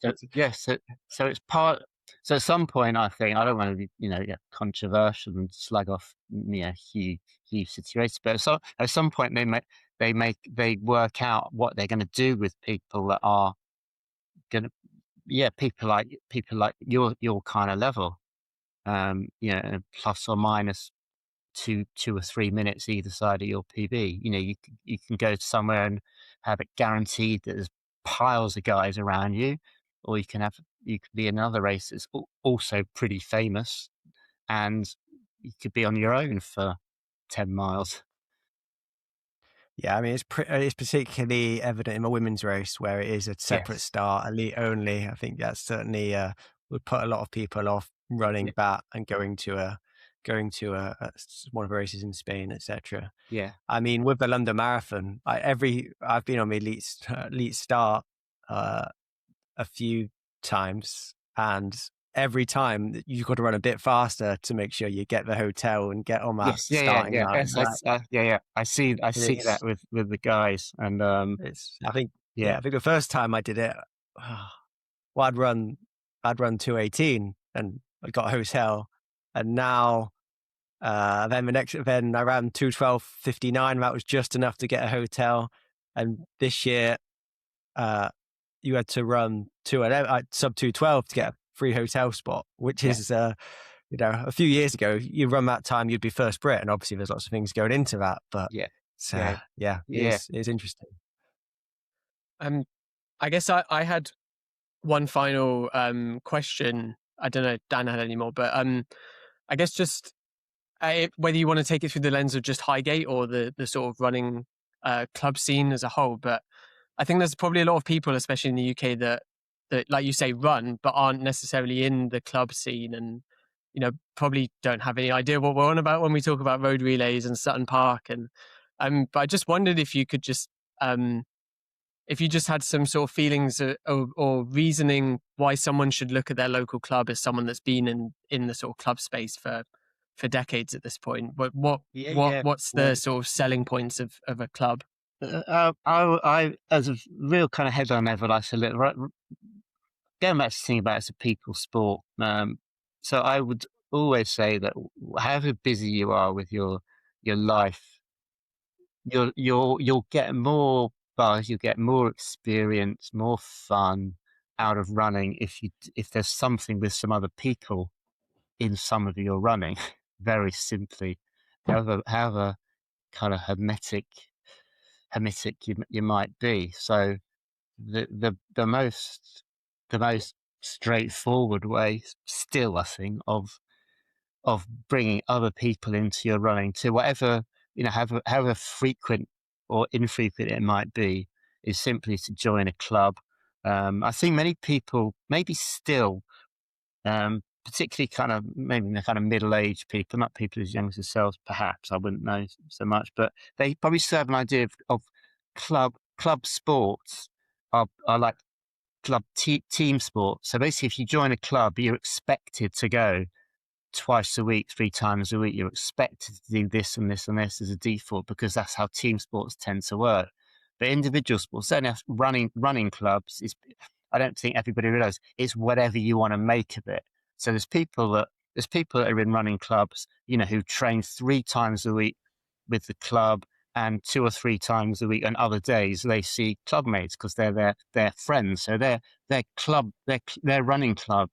So it's part. So at some point, I think, I don't want to be, get controversial and slag off, huge situations, but at some point they work out what they're going to do with people that are going to, people like your kind of level, plus or minus 2 or 3 minutes either side of your PB. You can go somewhere and have it guaranteed that there's piles of guys around you, or you can be in another race that's also pretty famous, and you could be on your own for 10 miles. Yeah, I mean, it's particularly evident in the women's race where it is a separate Yes. start, elite only. I think that certainly would put a lot of people off running that and going to one of the races in Spain, etc. Yeah. I mean, with the London Marathon, I've been on the elite start a few times, and every time you've got to run a bit faster to make sure you get the hotel and get on that Yes. starting line. Yeah. I see that with the guys, and I think the first time I did it, well, I'd run 2:18 and I got a hotel, and now then I ran 2:12:59. That was just enough to get a hotel, and this year you had to run sub 2:12 to get a free hotel spot, which is a few years ago you run that time you'd be first Brit, and obviously there's lots of things going into that, but it's interesting. I guess I had one final question. I don't know if Dan had any more, but I guess just whether you want to take it through the lens of just Highgate or the sort of running club scene as a whole. But I think there's probably a lot of people, especially in the UK, that like you say, run but aren't necessarily in the club scene, and probably don't have any idea what we're on about when we talk about road relays and Sutton Park. And but I just wondered if you could just if you just had some sort of feelings or reasoning why someone should look at their local club as someone that's been in the sort of club space for decades at this point. What's the sort of selling points of a club? I as a real kind of headline level, I said, going back to thinking about it as a people sport. So I would always say that however busy you are with your life, you'll get more buzz, you'll get more experience, more fun out of running if there's something with some other people in some of your running. Very simply, however kind of hermetic you might be. So the most straightforward way still, I think, of bringing other people into your running, to whatever, however frequent or infrequent it might be, is simply to join a club. I think many people, maybe still, particularly maybe the kind of middle-aged people, not people as young as themselves, perhaps, I wouldn't know so much, but they probably still have an idea of club sports are like club team sports. So basically, if you join a club, you're expected to go twice a week, 3 times a week. You're expected to do this and this and this as a default, because that's how team sports tend to work. But individual sports, certainly running clubs, I don't think everybody realizes it's whatever you want to make of it. So there's people that are in running clubs, who train 3 times a week with the club, and 2 or 3 times a week, and other days they see club mates because they're their friends. So their running club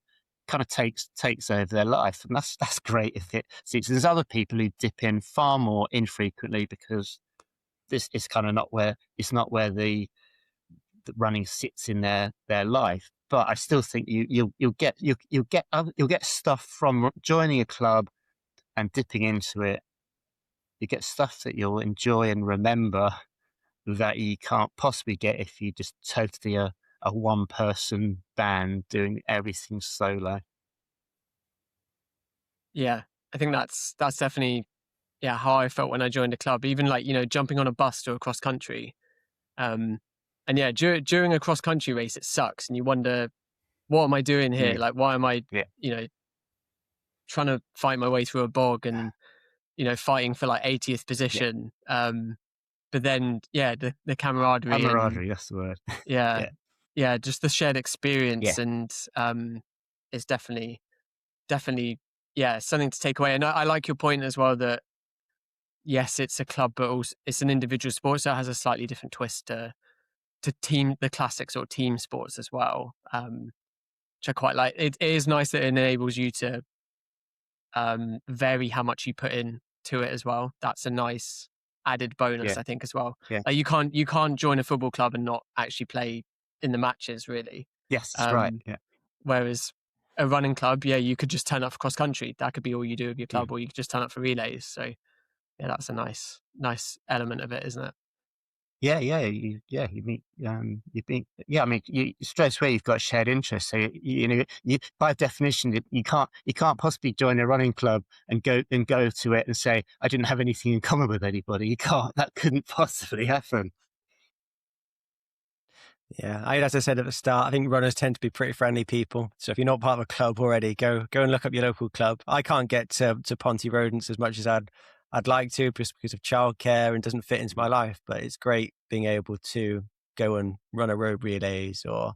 kind of takes over their life, and that's great if it suits. There's other people who dip in far more infrequently, because this is kind of not where the running sits in their life. But I still think you'll get stuff from joining a club and dipping into it. You get stuff that you'll enjoy and remember that you can't possibly get if you just totally a one-person band doing everything solo. Yeah, I think that's definitely how I felt when I joined a club. Even like jumping on a bus to a cross country, and during a cross country race, it sucks, and you wonder, what am I doing here? Like, why am I trying to fight my way through a bog and fighting for like 80th position? But then the camaraderie, that's the word. just the shared experience, and is definitely, yeah, something to take away. And I like your point as well that yes, it's a club, but also it's an individual sport, so it has a slightly different twist to the classic sort of team sports as well, which I quite like. It is nice that it enables you to vary how much you put in to it as well. That's a nice added bonus, I think, as well. Yeah. Like you can't join a football club and not actually play in the matches, really. Yes, that's right. Yeah. Whereas a running club, yeah, you could just turn up for cross country. That could be all you do with your club, or you could just turn up for relays. So yeah, that's a nice element of it, isn't it? Yeah, you meet, I mean, you straight away you've got shared interests. So you by definition, you can't possibly join a running club and go to it and say I didn't have anything in common with anybody. You can't. That couldn't possibly happen. Yeah, as I said at the start, I think runners tend to be pretty friendly people. So if you're not part of a club already, go and look up your local club. I can't get to Ponty Rodents as much as I'd like to, just because of childcare and doesn't fit into my life. But it's great being able to go and run a road relays, or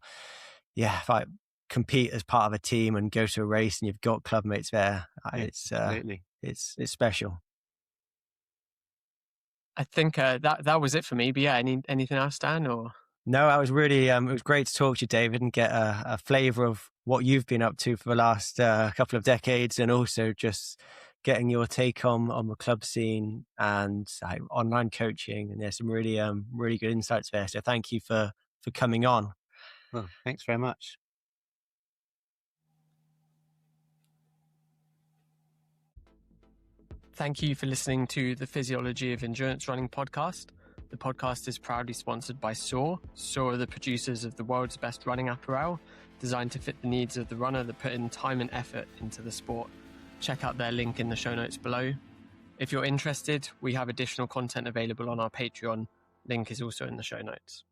if I compete as part of a team and go to a race and you've got club mates there. It's special. I think that was it for me. But yeah, anything else, Dan? Or no, I was really it was great to talk to you, David, and get a flavour of what you've been up to for the last couple of decades, and also just getting your take on the club scene and online coaching. And there's some really really good insights there. So thank you for coming on. Well, thanks very much. Thank you for listening to the Physiology of Endurance Running podcast. The podcast is proudly sponsored by SAW. SAW are the producers of the world's best running apparel, designed to fit the needs of the runner that put in time and effort into the sport. Check out their link in the show notes below. If you're interested, we have additional content available on our Patreon. Link is also in the show notes.